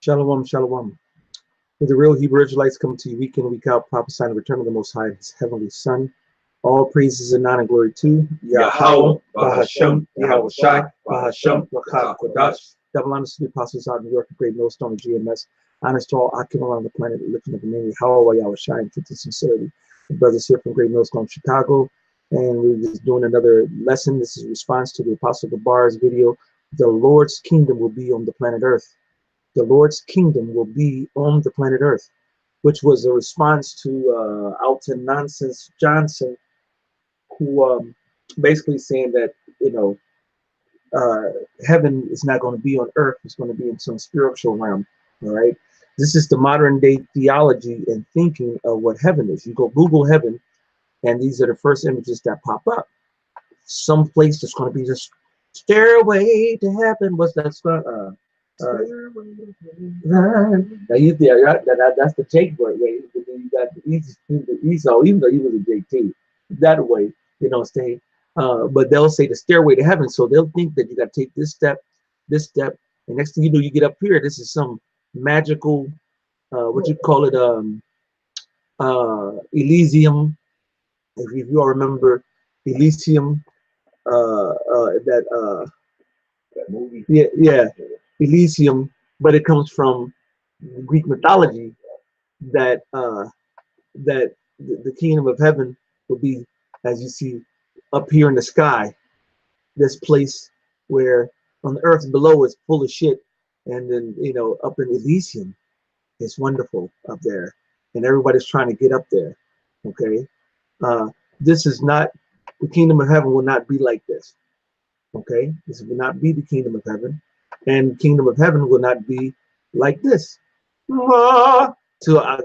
Shalom, shalom. With the real Hebrew Israelites come to you week in, week out, prophesying the return of the Most High, His heavenly Son. All praises and honor and glory to Yahweh, Bahashem, Yahweh Shai, Bahashem, Rakah Kodash. Double honors to the apostles out in New York, the great millstone of GMS. Honors to all Akim around the planet, lifting up the name of Yahweh, Yahweh Shai, and to sincerity. The brothers here from Great Millstone, Chicago, and we're just doing another lesson. This is a response to the Apostle Gabar's video. The Lord's kingdom will be on the planet Earth. The Lord's kingdom will be on the planet Earth, which was a response to Alton Nonsense Johnson, who basically saying that, heaven is not going to be on earth, it's going to be in some spiritual realm. All right. This is the modern day theology and thinking of what heaven is. You go Google heaven, and these are the first images that pop up. Some place that's going to be just stairway to heaven. What's that? Now that's the Jake word. You got the Esau, even though he was a JT, that way, stay. But they'll say the stairway to heaven, so they'll think that you got to take this step, and next thing you know, you get up here. This is some magical, what you call it, Elysium. If you all remember Elysium, that movie, yeah. Elysium, but it comes from Greek mythology that that the kingdom of heaven will be, as you see up here in the sky, this place where on the earth below is full of shit, and then up in Elysium it's wonderful up there, and everybody's trying to get up there. Okay, this is not the kingdom of heaven. Will not be like this. Okay, this will not be the kingdom of heaven. And kingdom of heaven will not be like this to a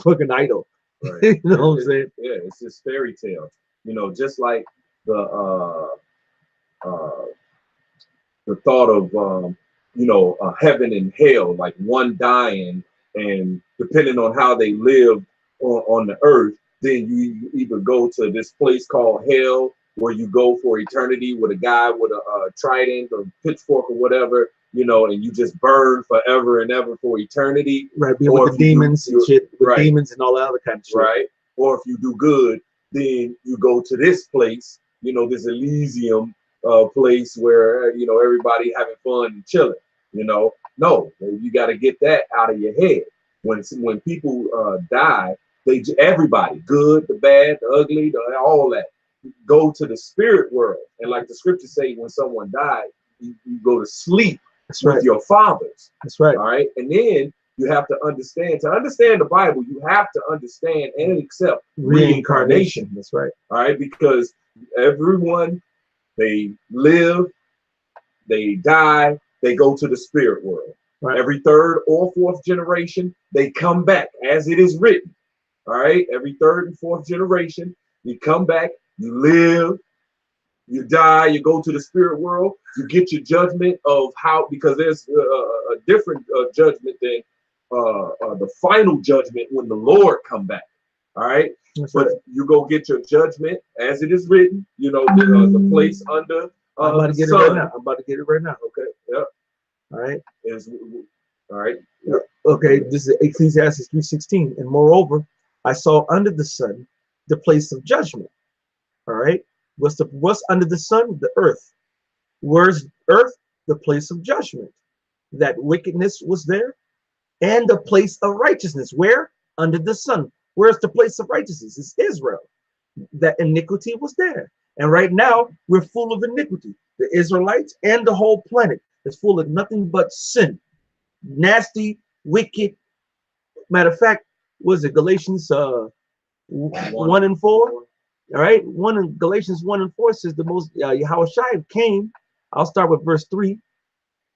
fucking idol. Right. You know what I'm saying? Yeah, it's just fairy tale. Just like the thought of heaven and hell, like one dying, and depending on how they live on the earth, then you either go to this place called hell, where you go for eternity with a guy with a trident or pitchfork or whatever, and you just burn forever and ever for eternity. Right, being with the demons and shit, with demons and all that other kind of shit. Right. Or if you do good, then you go to this place, this Elysium place where, everybody having fun and chilling. No, you got to get that out of your head. When people die, everybody, good, the bad, the ugly, all that, go to the spirit world. And like the scriptures say, when someone died, you go to sleep with your fathers. That's right. All right. And then you have to understand the Bible, you have to understand and accept reincarnation. That's right. All right. Because everyone, they live, they die, they go to the spirit world. Right. Every third or fourth generation, they come back, as it is written. All right. Every third and fourth generation, you come back. You live, you die, you go to the spirit world, you get your judgment of how, because there's a different judgment than the final judgment when the Lord come back. All right. That's but right. You go get your judgment as it is written, the place under I'm about to get sun. it right now. I'm about to get it right now. Okay. Yep. All right. All right. Yep. Okay. This is Ecclesiastes 3:16. And moreover, I saw under the sun the place of judgment. All right. What's under the sun? The earth. Where's earth? The place of judgment. That wickedness was there, and the place of righteousness. Where? Under the sun. Where's the place of righteousness? It's Israel. That iniquity was there. And right now we're full of iniquity. The Israelites and the whole planet is full of nothing but sin. Nasty, wicked. Matter of fact, was it Galatians 1 and 4? All right, Galatians 1 and 4 says the most Yahweh Shai came. I'll start with verse 3.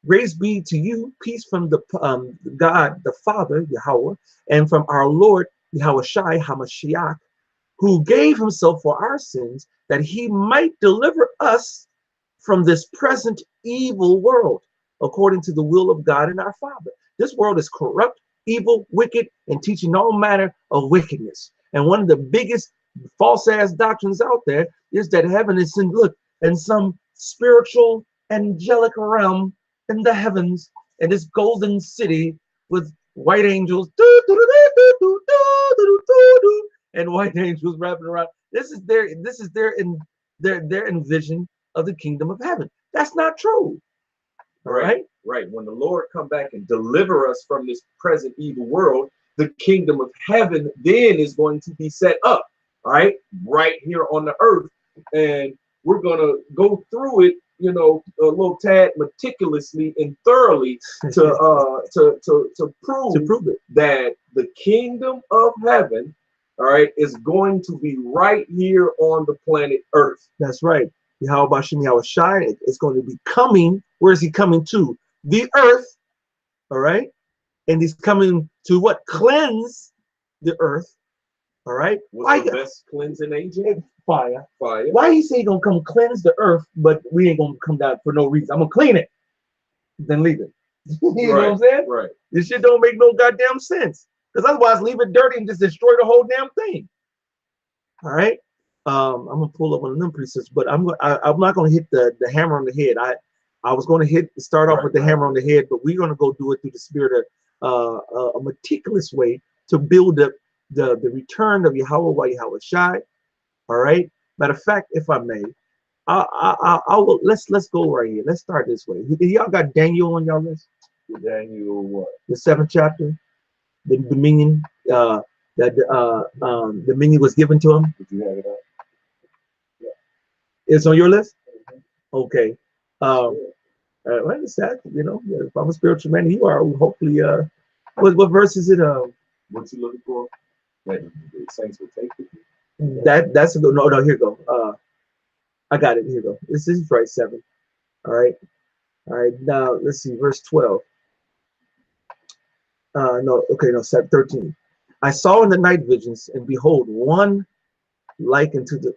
Grace be to you, peace from the God the Father, Yahweh, and from our Lord Yahweh Shai HaMashiach, who gave himself for our sins, that he might deliver us from this present evil world, according to the will of God and our Father. This world is corrupt, evil, wicked, and teaching all manner of wickedness. And one of the biggest false ass doctrines out there is that heaven is in some spiritual angelic realm in the heavens, and this golden city with white angels, and white angels wrapping around. This is their envision of the kingdom of heaven. That's not true. All right. Right. When the Lord come back and deliver us from this present evil world, the kingdom of heaven then is going to be set up, right here on the earth, and we're going to go through it, you know, a little tad meticulously and thoroughly to prove it that the kingdom of heaven, all right, is going to be right here on the planet Earth. That's right. Yahweh Bashem Yahweh Shai is going to be coming. Where is he coming to? The earth. All right. And he's coming to what? Cleanse the earth. All right. What's the best cleansing agent? Fire. Fire. Why he say he gonna come cleanse the earth, but we ain't gonna come down for no reason? I'm gonna clean it, then leave it. You know what I'm saying? Right. This shit don't make no goddamn sense. Because otherwise, leave it dirty and just destroy the whole damn thing. All right. I'm gonna pull up one of them precepts, but I'm not gonna hit the hammer on the head. I was gonna start off with the hammer on the head, but we're gonna go do it through the spirit of a meticulous way to build up the return of Yahweh Yahweh Shai. All right. Matter of fact, if I may, I will let's go right here. Let's start this way. Y'all got Daniel on y'all list? Daniel what? The 7th chapter, the dominion. Dominion was given to him. Did you have it up? Yeah. It's on your list. Okay. Well, it's that, you know, if I'm a spiritual man, you are. Hopefully, what verse is it? What you looking for? That the saints will take it. That's a good. No, here you go. I got it. Here you go. This is right 7. All right. Now let's see, verse 12. No, 13. I saw in the night visions, and behold, one like unto the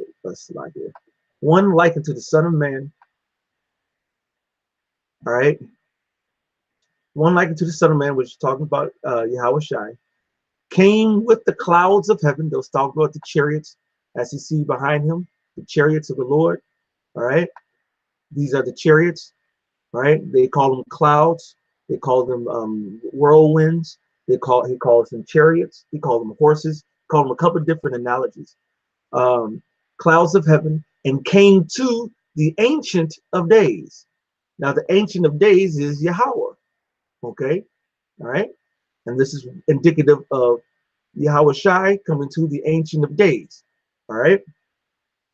one like unto the Son of Man. All right. One like unto the Son of Man, which is talking about Yahweh Shai, came with the clouds of heaven. They'll talk about the chariots, as you see behind him, the chariots of the Lord. All right. These are the chariots. Right? They call them clouds. They call them whirlwinds. He calls them chariots. He called them horses. He called them a couple of different analogies. Clouds of heaven, and came to the Ancient of Days. Now, the Ancient of Days is Yahweh. Okay? All right? And this is indicative of Yahweh Shai coming to the Ancient of Days. All right?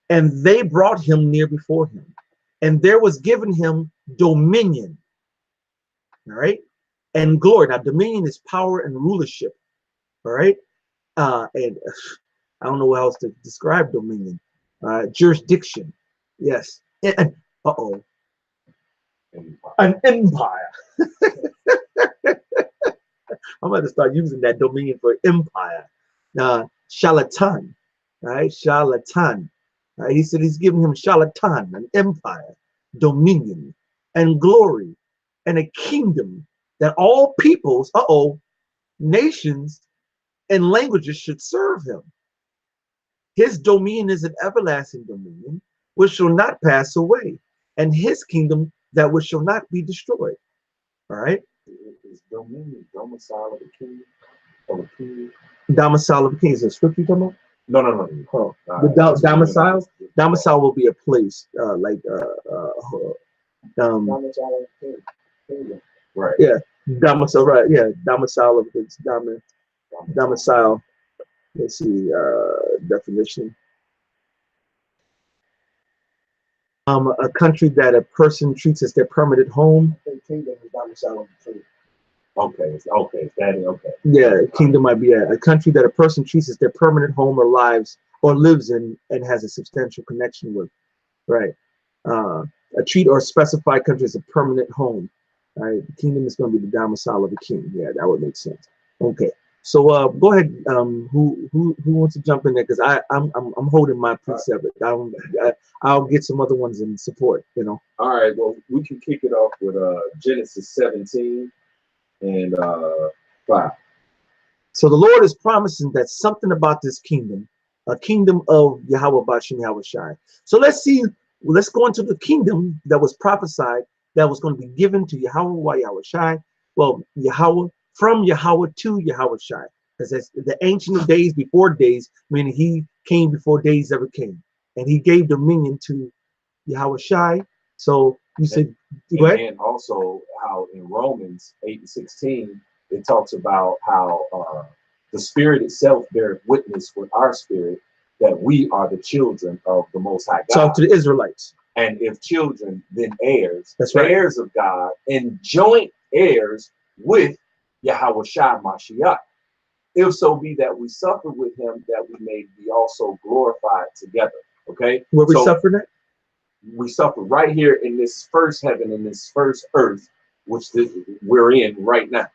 And they brought him near before him. And there was given him dominion. All right? And glory. Now, dominion is power and rulership. All right? And I don't know how else to describe dominion. Jurisdiction. Yes. Uh-oh. An empire. I'm going to start using that dominion for empire. Charlatan. Right? Charlatan. He said he's giving him charlatan, an empire, dominion, and glory, and a kingdom that all peoples, nations, and languages should serve him. His dominion is an everlasting dominion, which shall not pass away, and his kingdom that which shall not be destroyed. All right? Is dominion domicile of the king? Of the king? Domicile of the king. Is it scripture you talking about? No. Oh, the domicile? Domicile will be a place, right. Yeah, domicile, right? Yeah, domicile of its domicile. Let's see, definition. A country that a person treats as their permanent home. Kingdom is domicile of the king. Okay. Yeah, kingdom might be a country that a person treats as their permanent home or lives in and has a substantial connection with. Right. A treat or specified country is a permanent home. Right. The kingdom is going to be the domicile of the king. Yeah, that would make sense. Okay. So go ahead. Who wants to jump in there? Because I'm holding my precept. I'll get some other ones in support. You know. All right. Well, we can kick it off with Genesis 17 and 5. So the Lord is promising that something about this kingdom, a kingdom of Yahweh Bashem Yahweh Shai. So let's go into the kingdom that was prophesied, that was going to be given to Yahweh Yahweh Shai, Well, Yahweh, from Yahweh to Yahweh Shai. Because that's the ancient of days before days, meaning he came before days ever came. And he gave dominion to Yahweh Shai. So you said, go ahead. And also how in Romans 8:16, it talks about how the Spirit itself bears witness with our spirit that we are the children of the Most High God. Talk to the Israelites. And if children, then heirs. That's right. Heirs of God and joint heirs with Yahweh Shai Mashiach. If so be that we suffer with him, that we may be also glorified together. Okay? Where we suffer that? We suffer right here in this first heaven, in this first earth, which we're in right now.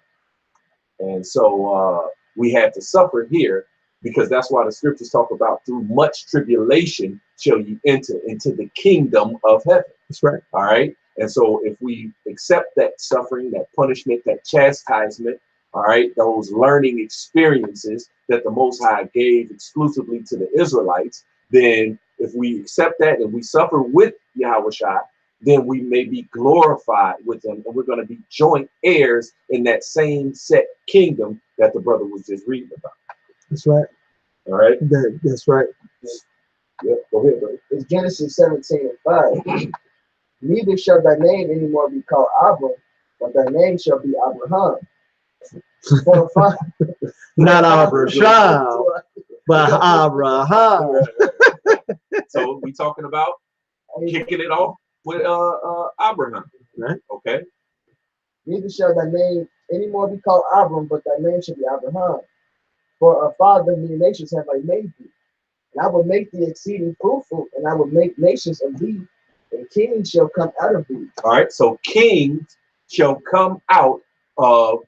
And so we had to suffer here, because that's why the scriptures talk about through much tribulation shall you enter into the kingdom of heaven. That's right. All right. And so if we accept that suffering, that punishment, that chastisement, all right, those learning experiences that the Most High gave exclusively to the Israelites, then if we accept that and we suffer with Yahweh Shai, then we may be glorified with him, and we're going to be joint heirs in that same set kingdom that the brother was just reading about. That's right. All right. That's right. Yeah, go ahead, brother. It's Genesis 17:5. Neither shall thy name anymore be called Abram, but thy name shall be Abraham. Not Abraham, but Abraham. So we talking about kicking it off with Abraham. Right. Okay. Neither shall thy name anymore be called Abram, but thy name shall be Abraham. For a father many nations have I made thee. And I will make thee exceeding fruitful, and I will make nations of thee, and kings shall come out of thee. All right. So kings shall come out of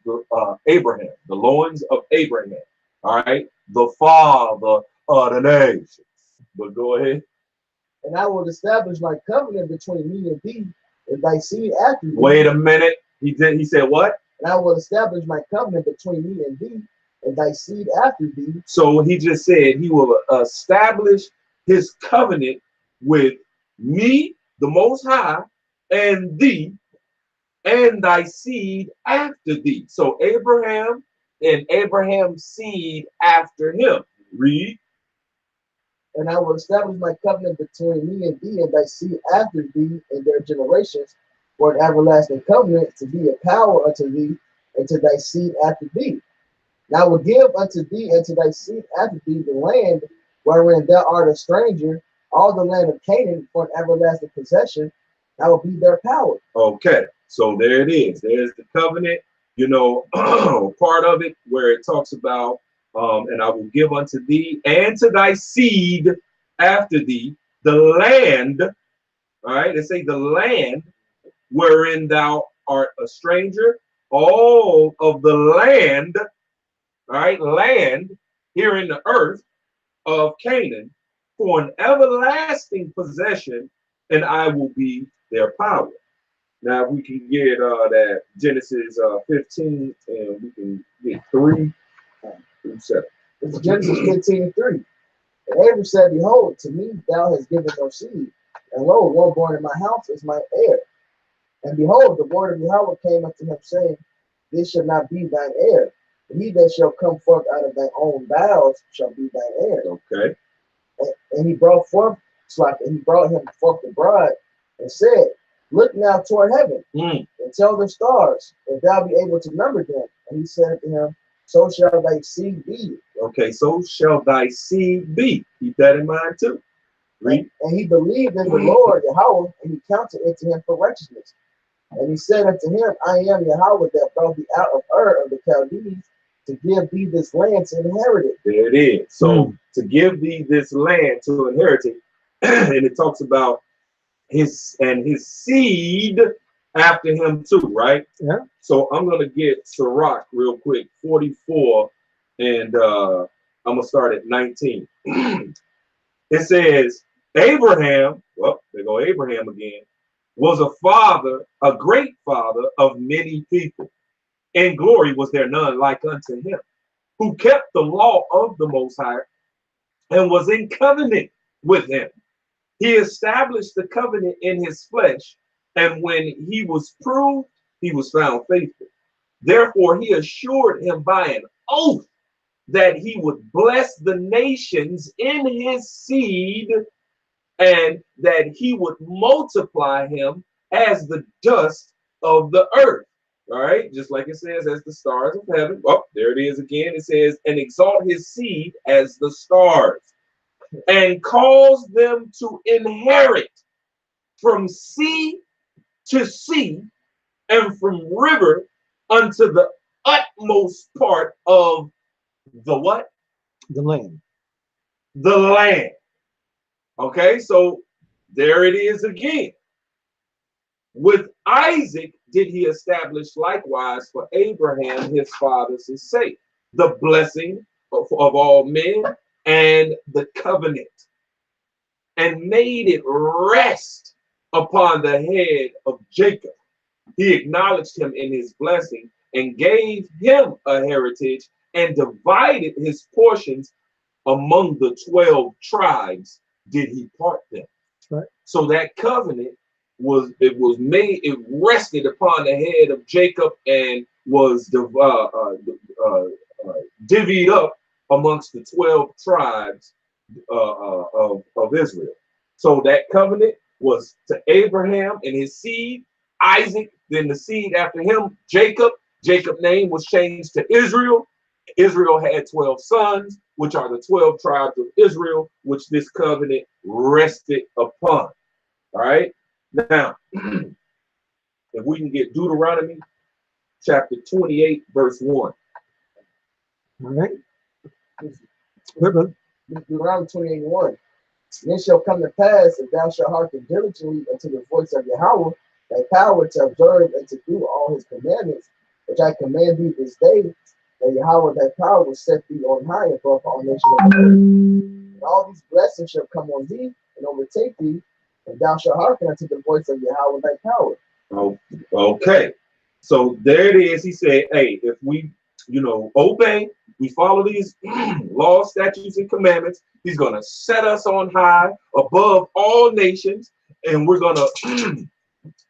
Abraham, the loins of Abraham. All right. The father of the nations. But go ahead. And I will establish my covenant between me and thee, and thy seed after thee. Wait a minute. He said what? And I will establish my covenant between me and thee, and thy seed after thee. So he just said he will establish his covenant with me, the Most High, and thee, and thy seed after thee. So Abraham and Abraham's seed after him. Read. And I will establish my covenant between me and thee, and thy seed after thee, and their generations, for an everlasting covenant, to be a power unto thee, and to thy seed after thee. And I will give unto thee and to thy seed after thee the land wherein thou art a stranger, all the land of Canaan, for an everlasting possession. I will be their power. Okay, so there it is. There's the covenant, you know, part of it where it talks about, and I will give unto thee and to thy seed after thee the land. All right, they say the land wherein thou art a stranger, all of the land. All right, land here in the earth of Canaan for an everlasting possession, and I will be their power. Now, if we can get that Genesis 15, and we can get 3 through 7. It's Genesis 15:3. And Abram said, behold, to me thou hast given no seed, and lo, one born in my house is my heir. And behold, the word of Yahweh came unto him, saying, this shall not be thine heir. He that shall come forth out of thy own bowels shall be thine heir. Okay. And he brought him forth the bride, and said, look now toward heaven, and tell the stars, if thou be able to number them. And he said to him, so shall thy seed be. Okay, so shall thy seed be. Keep that in mind too. Read. And he believed in the Lord Yahweh, and he counted it to him for righteousness. And he said unto him, I am Yahweh that brought thee out of Ur of the Chaldees, to give thee this land to inherit it. There it is. So to give thee this land to inherit it, and it talks about his seed after him too, right? Yeah. So I'm gonna get Sirach real quick, 44, and I'm gonna start at 19. It says, Abraham, well, there go Abraham again, was a father, a great father of many people. In glory was there none like unto him, who kept the law of the Most High and was in covenant with him. He established the covenant in his flesh, and when he was proved, he was found faithful. Therefore, he assured him by an oath that he would bless the nations in his seed and that he would multiply him as the dust of the earth. All right, just like it says, as the stars of heaven. Oh, there it is again. It says, and exalt his seed as the stars, and cause them to inherit from sea to sea, and from river unto the utmost part of the what? The land. The land. Okay, so there it is again. With Isaac did he establish likewise for Abraham his father's sake the blessing of all men and the covenant, and made it rest upon the head of Jacob. He acknowledged him in his blessing and gave him a heritage and divided his portions among the 12 tribes did he part them. Right. So that covenant was made, it rested upon the head of Jacob and was divvied up amongst the 12 tribes of Israel. So that covenant was to Abraham and his seed, Isaac, then the seed after him, Jacob. Jacob's name was changed to Israel. Israel had 12 sons, which are the 12 tribes of Israel, which this covenant rested upon. All right. Now, if we can get Deuteronomy chapter 28, verse 1. All right. Deuteronomy 28:1. And it shall come to pass, if thou shalt hearken diligently unto the voice of Yahweh, thy power to observe and to do all his commandments, which I command thee this day, that Yahweh thy power will set thee on high above all nations of the earth. And all these blessings shall come on thee and overtake thee, and thou shalt hearken unto the voice of Yahweh thy power. Oh, okay. So there it is. He said, hey, if we, obey, we follow these laws, statutes, and commandments, he's going to set us on high above all nations, and we're going to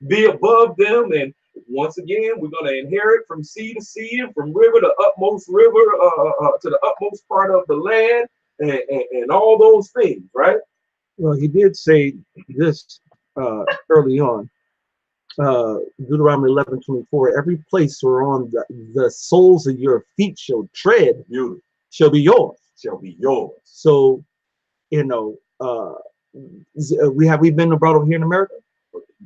be above them. And once again, we're going to inherit from sea to sea and from river to utmost river to the utmost part of the land and all those things, right? Well, he did say this early on. Deuteronomy 11:24. Every place whereon the soles of your feet shall tread shall be yours. Shall be yours. So, we've been brought over here in America?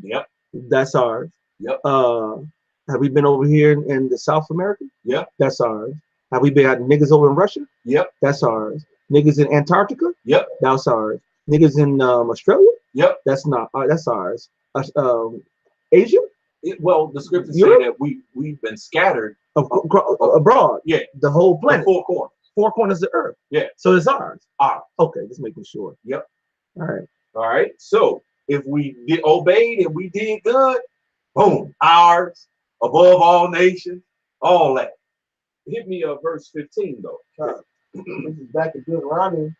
Yep. That's ours. Yep. Have we been over here in the South America? Yep. That's ours. Have we got niggas over in Russia? Yep. That's ours. Niggas in Antarctica? Yep. That's ours. Niggas in Australia? Yep. That's not. That's ours. Asia? Well, the scriptures say that we've been scattered abroad. Yeah. The whole planet. The four corners of the earth. Yeah. So it's ours. Ours. Okay, just making sure. Yep. All right. All right. So if we obeyed and we did good, boom, ours, above all nations, all that. Hit me verse 15 though. This is back in Deuteronomy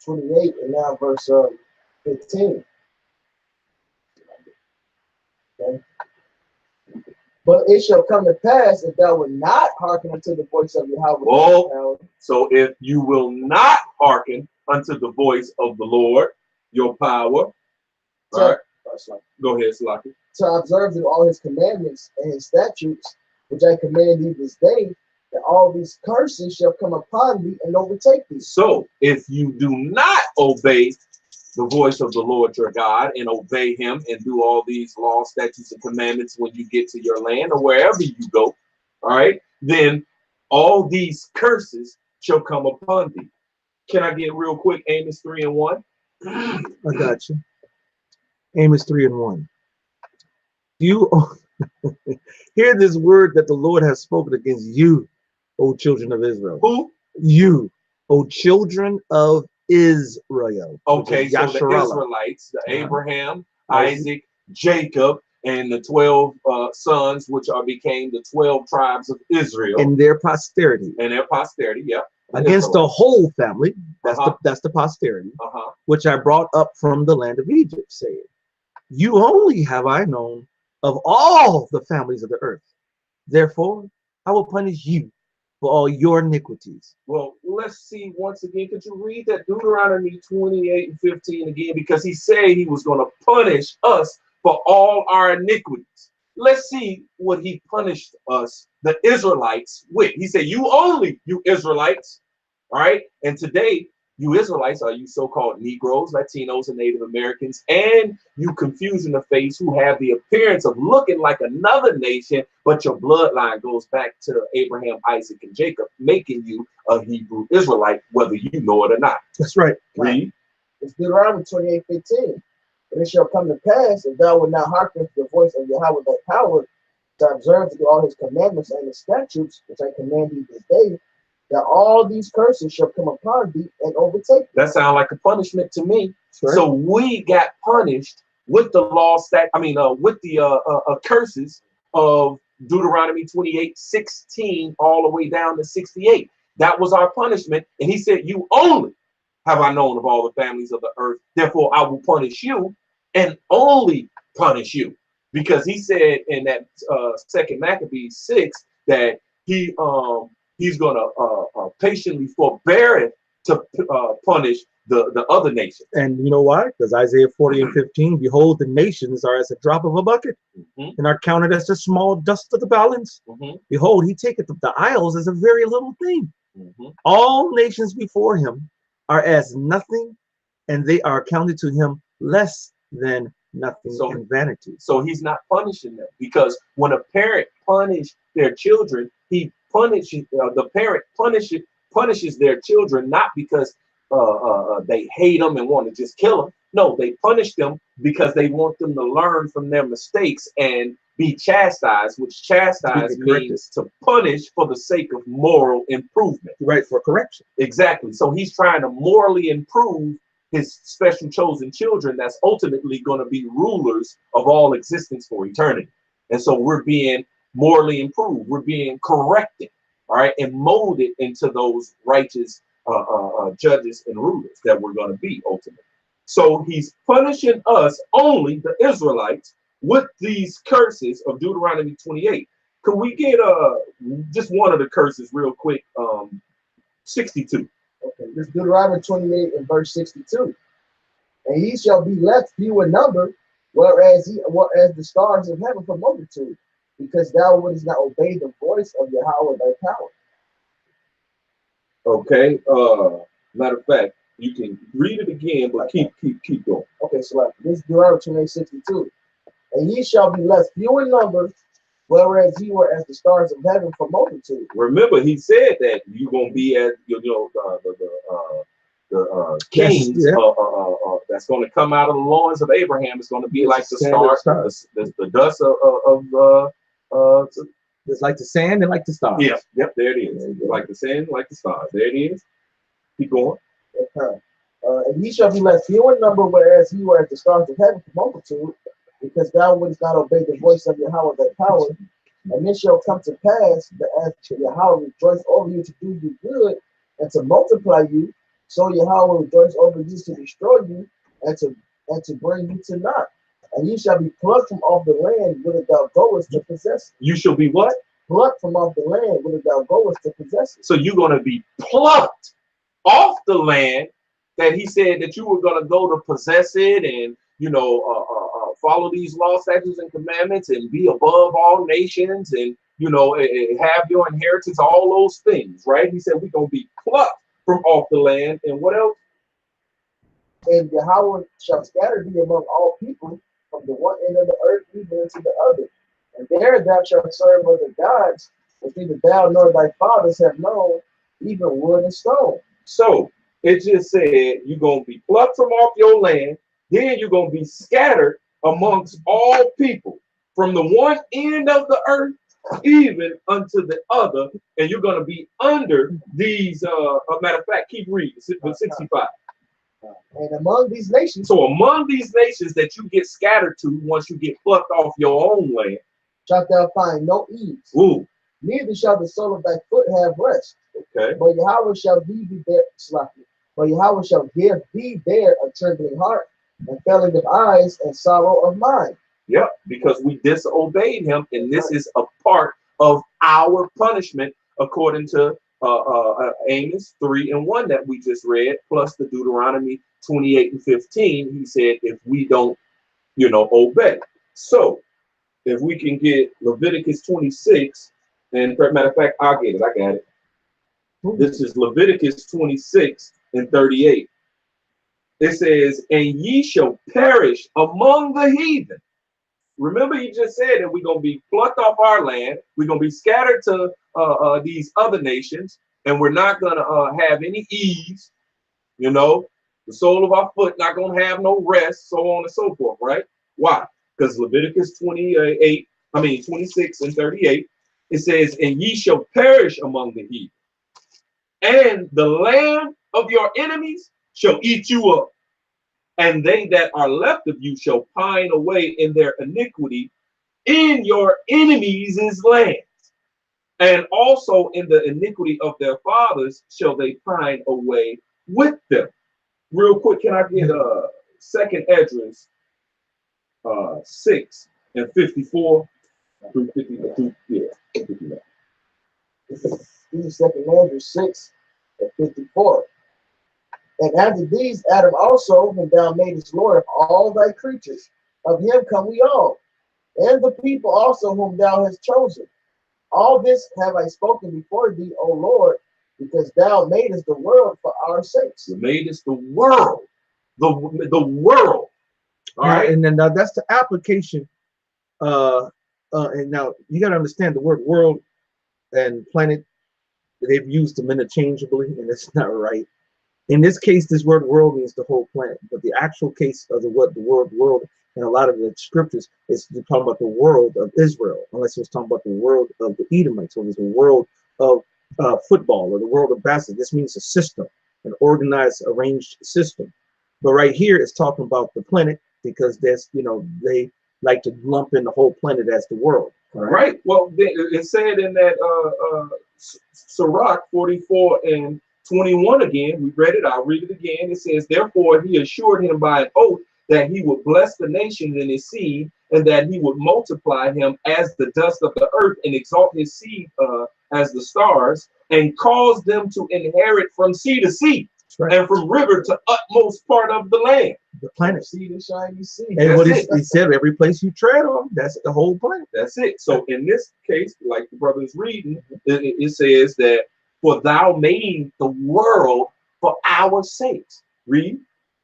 28 and now verse 15. Okay. But it shall come to pass if thou wilt not hearken unto the voice of Yahweh. Oh, so if you will not hearken unto the voice of the Lord, your power. All right. Go ahead, Slaki. To observe to all his commandments and his statutes, which I command thee this day, that all these curses shall come upon thee and overtake thee. So if you do not obey the voice of the Lord your God and obey him and do all these laws, statutes, and commandments when you get to your land or wherever you go, all right, then all these curses shall come upon thee. Can I get real quick Amos 3:1? I got you. Amos 3:1. You hear this word that the Lord has spoken against you, O children of Israel. Who? You, O children of Israel. Okay, so the Israelites, the Abraham, Isaac, Jacob, and the 12 sons, which became the 12 tribes of Israel. And their posterity. Yeah. Against the whole family. That's the posterity. Which I brought up from the land of Egypt, saying, you only have I known of all the families of the earth. Therefore, I will punish you for all your iniquities. Well, let's see once again. Could you read that Deuteronomy 28 and 15 again? Because he said he was going to punish us for all our iniquities. Let's see what he punished us, the Israelites, with. He said, you only, you Israelites. All right. And today, you Israelites are you so-called Negroes, Latinos, and Native Americans, and you confusion of face who have the appearance of looking like another nation, but your bloodline goes back to Abraham, Isaac, and Jacob, making you a Hebrew Israelite, whether you know it or not. That's right. Read. It's Deuteronomy 28:15. And it shall come to pass, if thou wilt not hearken to the voice of Yahweh thy power, to observe to do all his commandments and his statutes, which I command thee this day, that all these curses shall come upon thee and overtake thee. That sounds like a punishment to me. Right. So we got punished with the law with the curses of Deuteronomy 28:16 all the way down to 68. That was our punishment. And he said, you only have I known of all the families of the earth. Therefore, I will punish you and only punish you. Because he said in that second Maccabees 6 that he's going to patiently forbear it to punish the other nations. And you know why? Because Isaiah 40 and 15, behold, the nations are as a drop of a bucket, and are counted as the small dust of the balance. Behold, he taketh the isles as a very little thing. All nations before him are as nothing, and they are counted to him less than nothing in vanity. So he's not punishing them, because when a parent punishes their children, he punishes the parent punishes their children not because they hate them and want to just kill them. No, they punish them because they want them to learn from their mistakes and be chastised, which chastise means to punish for the sake of moral improvement. Right, for correction. Exactly. So he's trying to morally improve his special chosen children that's ultimately going to be rulers of all existence for eternity. And so we're being morally improved. We're being corrected, all right, and molded into those righteous judges and rulers that we're going to be ultimately. So he's punishing us, only the Israelites, with these curses of Deuteronomy 28. Could we get just one of the curses real quick? 62. Okay, this is Deuteronomy 28 and verse 62. And he shall be left few in number, whereas the stars of heaven for multitude, because thou wouldst not obey the voice of Yahweh thy power. Okay. Matter of fact, you can read it again, but keep going. Okay, so this is Deuteronomy 28:62. And ye shall be less few in number, whereas ye were as the stars of heaven for multitude. Remember, he said that you're gonna be as the kings that's going to come out of the loins of Abraham is going to be like the stars, the dust of it's like the sand and like the stars. Yeah, yep, there it is. Like the sand, like the stars. There it is. Keep going. And ye shall be less few in number, whereas ye were as the stars of heaven for multitude, because thou wouldst not obey the voice of Yahweh thy power. And it shall come to pass that as Yahweh rejoice over you to do you good and to multiply you, so Yahweh will rejoice over you to destroy you and to bring you to naught. And you shall be plucked from off the land whither thou goest to possess it. You shall be what? Plucked from off the land whither thou goest to possess it. So you're going to be plucked off the land that he said that you were going to go to possess it, and follow these law, statutes, and commandments, and be above all nations, and have your inheritance, all those things, right? He said we're going to be plucked from off the land, and what else? And Yahweh shall scatter thee among all people, from the one end of the earth even unto the other. And there thou shalt serve other gods, which neither thou nor thy fathers have known, even wood and stone. So it just said you're going to be plucked from off your land, then you're going to be scattered amongst all people, from the one end of the earth even unto the other, and you're going to be under these matter of fact, keep reading 65. And among these nations, so among these nations that you get scattered to once you get plucked off your own land, shalt thou find no ease. Ooh. Neither shall the sole of thy foot have rest. Okay. But Yahweh shall give thee there, but Yahweh shall give thee there a trembling heart, and failing of eyes, and sorrow of mind. Yep, because we disobeyed him, and this is a part of our punishment, according to Amos 3:1 that we just read, plus the Deuteronomy 28:15. He said, if we don't, obey. So if we can get Leviticus 26, and matter of fact, I'll get it. I got it. This is Leviticus 26:38. It says, and ye shall perish among the heathen. Remember, you just said that we're going to be plucked off our land. We're going to be scattered to these other nations, and we're not going to have any ease. The sole of our foot not going to have no rest, so on and so forth, right? Why? Because Leviticus 26:38, it says, and ye shall perish among the heathen, and the land of your enemies shall eat you up. And they that are left of you shall pine away in their iniquity in your enemies' lands. And also in the iniquity of their fathers shall they pine away with them. Real quick, can I get 2nd Esdras 6:54 through 52? Yeah, 59. This is 2nd Esdras 6:54. And after these, Adam also, whom thou madest Lord of all thy creatures, of him come we all, and the people also whom thou hast chosen. All this have I spoken before thee, O Lord, because thou madest the world for our sakes. You madest the world, the world. All right, and then that's the application. And now you got to understand the word world and planet. They've used them interchangeably, and it's not right. In this case, this word world means the whole planet, but the actual case of the word world in a lot of the scriptures is talking about the world of Israel, unless it's talking about the world of the Edomites, or there's a world of football or the world of basketball. This means a system, an organized, arranged system. But right here, it's talking about the planet because there's, they like to lump in the whole planet as the world. Right. Well, it said in that Sirach 44:21 again, we read it, I'll read it again. It says, therefore he assured him by an oath that he would bless the nations in his seed, and that he would multiply him as the dust of the earth, and exalt his seed as the stars, and cause them to inherit from sea to sea, right, and from river to utmost part of the land. The planet. Sea to shiny sea. And what he said, every place you tread on, that's the whole planet. That's it. So in this case, like the brother is reading, it says that, for thou made the world for our sakes. Read.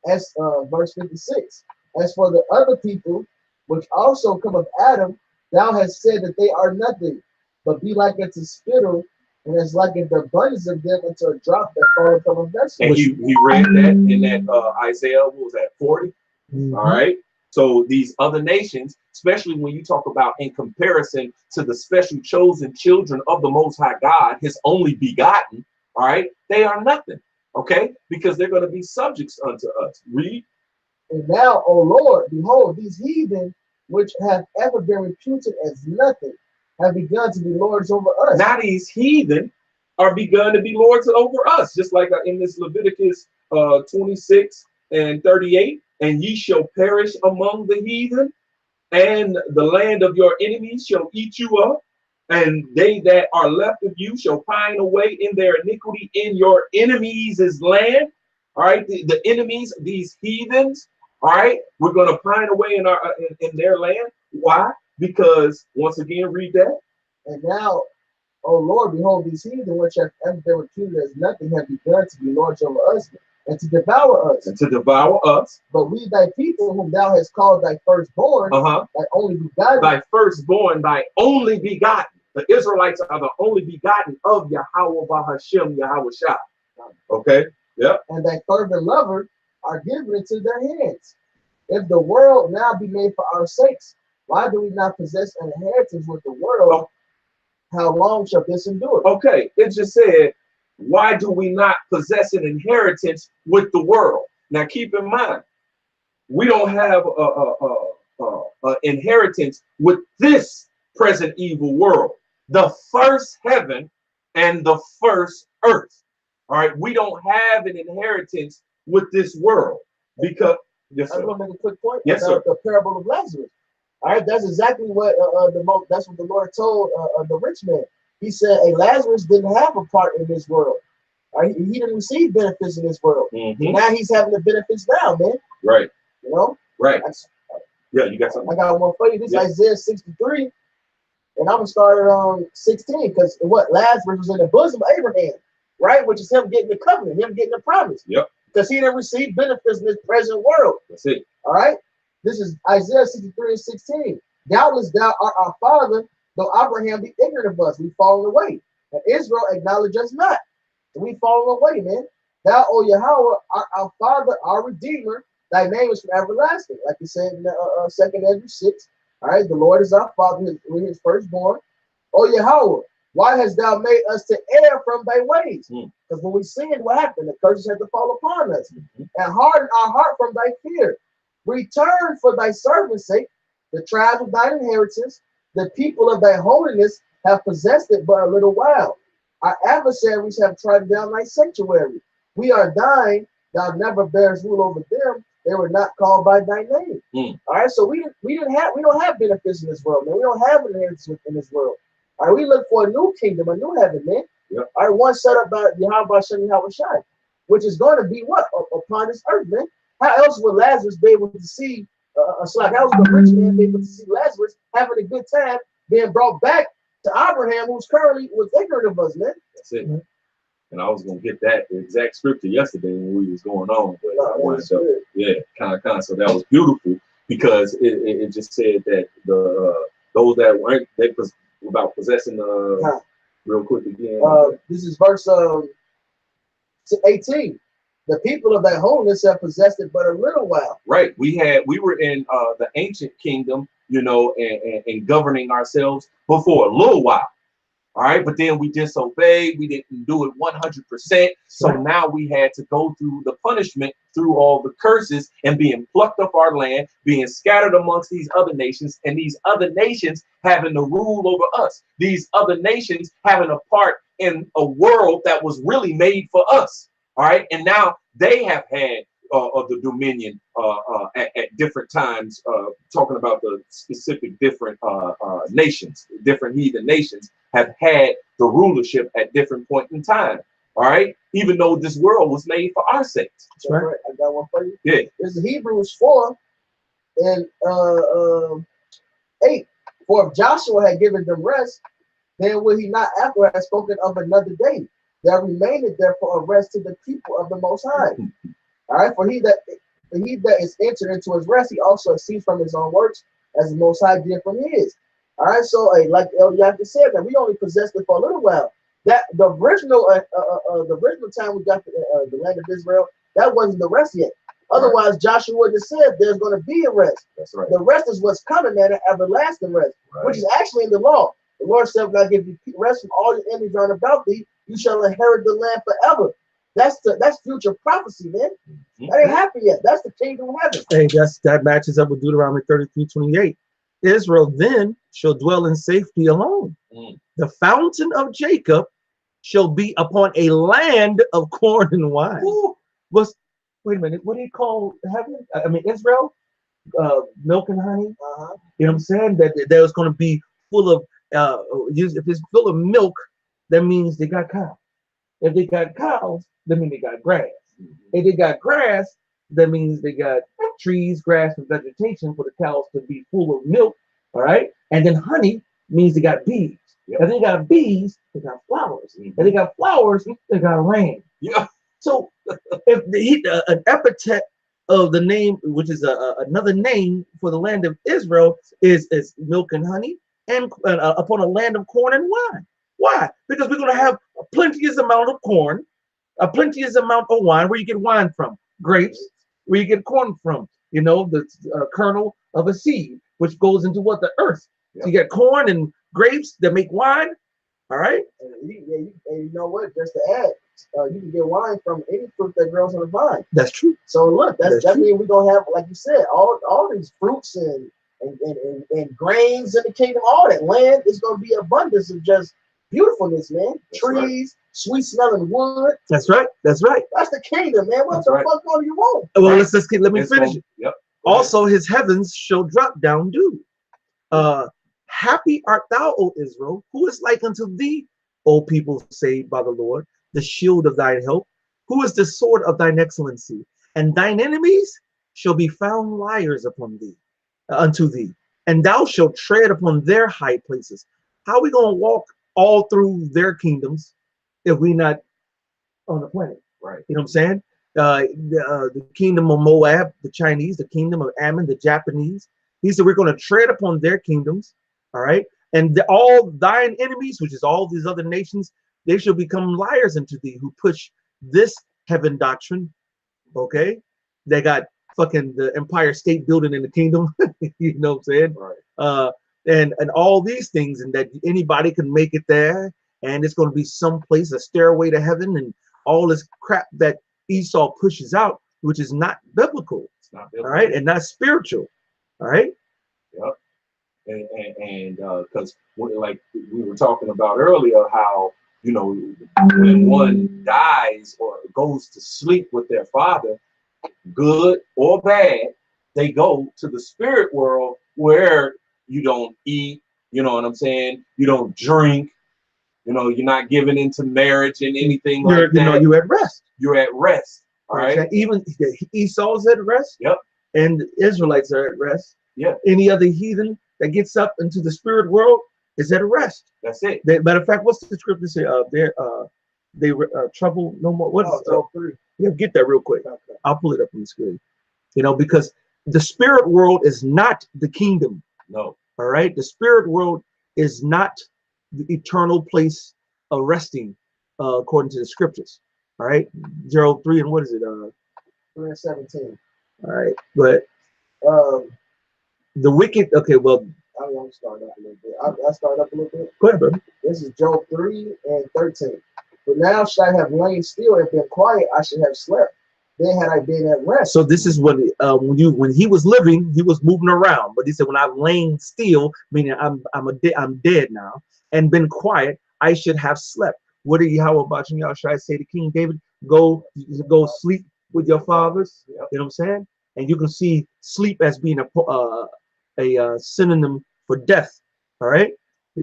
As verse 56. As for the other people, which also come of Adam, thou hast said that they are nothing, but be like unto spittle, and as like in the abundance of them unto a drop that falleth from a vessel. And he read that in that Isaiah, what was that, 40? Mm-hmm. All right. So these other nations, especially when you talk about in comparison to the special chosen children of the Most High God, his only begotten, all right, they are nothing, okay? Because they're going to be subjects unto us. Read. And now, O Lord, behold, these heathen, which have ever been reputed as nothing, have begun to be lords over us. Now these heathen are begun to be lords over us, just like in this Leviticus 26:38. And ye shall perish among the heathen, and the land of your enemies shall eat you up, and they that are left of you shall pine away in their iniquity in your enemies' land. All right, the enemies, these heathens, all right, we're going to pine away in their land. Why? Because, once again, read that. And now, O Lord, behold, these heathen which have ever been reputed as nothing have begun to be lords over us, and to devour us. And to devour us. But we, thy people, whom thou hast called thy firstborn, thy only begotten. Thy firstborn, thy only begotten. The Israelites are the only begotten of Yahweh Bahashem, Yahweh Shah. Okay? Yep. And thy fervent lover are given into their hands. If the world now be made for our sakes, why do we not possess an inheritance with the world? How long shall this endure? Okay, it just said, why do we not possess an inheritance with the world? Now keep in mind, we don't have a inheritance with this present evil world, the first heaven and the first earth. All right, we don't have an inheritance with this world because. Yes, I want to make a quick point about the parable of Lazarus. All right, that's exactly what that's what the Lord told the rich man. He said, "Hey, Lazarus didn't have a part in this world. All right, he didn't receive benefits in this world. Now he's having the benefits now, man. Right. You know. Right. Yeah, you got something. I got one for you. This is Isaiah 63, and I'm gonna start on 16 because what Lazarus was in the bosom of Abraham, right? Which is him getting the covenant, him getting the promise. Yep. Because he didn't receive benefits in this present world. That's it. All right. This is Isaiah 63 and 16. Doubtless thou art our father, though Abraham be ignorant of us. We've fallen away. And Israel acknowledge us not. So we've fallen away, man. Thou, O Yahweh, art our father, our redeemer. Thy name is from everlasting. Like you said in the 2nd Ezra 6. All right. The Lord is our father, his firstborn. O Yahweh, why hast thou made us to err from thy ways? Because when we sinned, what happened? The curses had to fall upon us. And harden our heart from thy fear. Return for thy servant's sake, the tribes of thine inheritance, the people of thy holiness have possessed it but a little while. Our adversaries have trodden down thy sanctuary. We are thine, thou never bearest rule over them. They were not called by thy name. All right, so we don't have benefits in this world, man. We don't have an inheritance in this world. All right, we look for a new kingdom, a new heaven, man. Yep. All right, one set up by Yahweh Shem Yahweh Shai, which is going to be what? Upon this earth, man. How else would Lazarus be able to see how else would the rich man be able to see Lazarus having a good time being brought back to Abraham, who's currently was ignorant of us, man? That's it. And I was gonna get that exact scripture yesterday when we was going on, but I wanted to, kind of. So that was beautiful because it just said that those that weren't about possessing real quick again. This is verse 18. The people of that holiness have possessed it but a little while. Right. We were in the ancient kingdom, you know, and governing ourselves for a little while. All right. But then we disobeyed. We didn't do it 100%. So now we had to go through the punishment through all the curses and being plucked off our land, being scattered amongst these other nations, and these other nations having the rule over us. These other nations having a part in a world that was really made for us. All right, and now they have had the dominion at different times, talking about the specific different nations, different heathen nations have had the rulership at different points in time. All right, even though this world was made for our sakes. That's right. I got one for you. Yeah. This is Hebrews 4 and 8. For if Joshua had given them rest, then would he not after have spoken of another day? There remaineth therefore a rest to the people of the Most High. All right, for he that is entered into his rest, he also ceased from his own works, as the Most High did from his. All right, so like Eliyahu said, that we only possessed it for a little while. That the original time we got the land of Israel, that wasn't the rest yet. Otherwise, Joshua would have said there's going to be a rest. That's right. The rest is what's coming, man, an everlasting rest, which is actually in the law. The Lord said, "When I give you rest from all your enemies round about thee, you shall inherit the land forever." That's future prophecy, man. That ain't happened yet. That's the kingdom of heaven. Hey, that matches up with Deuteronomy 33:28. Israel then shall dwell in safety alone. The fountain of Jacob shall be upon a land of corn and wine. Wait a minute. What do you call heaven? I mean, Israel? Milk and honey? You know what I'm saying? That there's going to be full of, if it's full of milk, that means they got cows. If they got cows, that means they got grass. If they got grass, that means they got trees, grass, and vegetation for the cows to be full of milk. All right. And then honey means they got bees. Yep. If they got bees, they got flowers. If they got flowers, they got rain. Yeah. So if an epithet of the name, which is another name for the land of Israel, is milk and honey, and upon a land of corn and wine. Why? Because we're going to have a plenteous amount of corn, a plenteous amount of wine. Where you get wine from? Grapes. Where you get corn from? You know, the kernel of a seed, which goes into what? The earth. Yep. So you get corn and grapes that make wine. All right. And you know what? Just to add, you can get wine from any fruit that grows on the vine. That's true. So look, that means we're gonna have, like you said, all these fruits and grains in the kingdom. All that land is gonna be abundance of just beautifulness, man. That's trees, right. Sweet smelling wood. That's right. That's right. That's the kingdom, man. What the fuck more do you want? Well, let me finish it. Yep. Also, his heavens shall drop down dew. Happy art thou, O Israel, who is like unto thee, O people saved by the Lord, the shield of thine help, who is the sword of thine excellency, and thine enemies shall be found liars upon thee, unto thee, and thou shalt tread upon their high places. How are we going to walk all through their kingdoms if we not on the planet? Right. You know what I'm saying? The kingdom of Moab, the Chinese, the kingdom of Ammon, the Japanese. He said, we're going to tread upon their kingdoms. All right. And all thine enemies, which is all these other nations, they shall become liars unto thee who push this heaven doctrine. Okay. They got fucking the Empire State Building in the kingdom. You know what I'm saying? Right. And all these things, and that anybody can make it there, and it's going to be someplace, a stairway to heaven, and all this crap that Esau pushes out, which is not biblical. It's not biblical. All right, and not spiritual. All right. Yep. And because like we were talking about earlier, how when one dies or goes to sleep with their father, good or bad, they go to the spirit world where you don't eat, you know what I'm saying? You don't drink, you're not given into marriage and anything like that. You're at rest. You're at rest. All right. Even Esau's at rest. Yep. And the Israelites are at rest. Yeah. Any other heathen that gets up into the spirit world is at rest. That's it. Matter of fact, what's the scripture say? They were trouble no more. What's yeah, get that real quick. Okay. I'll pull it up on the screen. Because the spirit world is not the kingdom. No. All right. The spirit world is not the eternal place of resting, according to the scriptures. All right. 03 and what is it? 3 and 17. All right. But the wicked. Okay. Well, I'm going to start up a little bit. I start up a little bit. go ahead, brother. This is Job 3 and 13. But now should I have lain still and been quiet, I should have slept. Then had I been at rest. So this is when he was living, he was moving around. But he said, when I've lain still, meaning I'm dead now, and been quiet, I should have slept. What are you? How about you? Should I say to King David, go sleep with your fathers? Yep. You know what I'm saying? And you can see sleep as being a synonym for death. All right,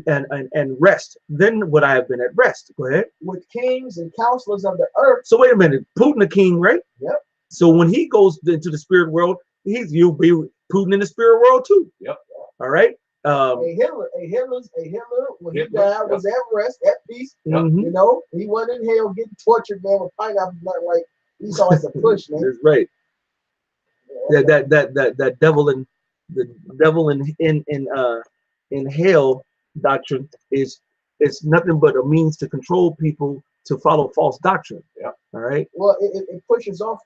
and rest. Then would I have been at rest? Go ahead. With kings and counselors of the earth. So wait a minute, Putin a king, right? Yep. So when he goes into the spirit world, you'll be Putin in the spirit world too. Yep. All right. A Hitler, when he died, was at rest, at peace. Mhm. He wasn't in hell getting tortured, man, with pineapples, nothing like Esau has to push, man. That's right. Yeah, That devil in hell doctrine is nothing but a means to control people to follow false doctrine. Yeah. All right. Well, it pushes off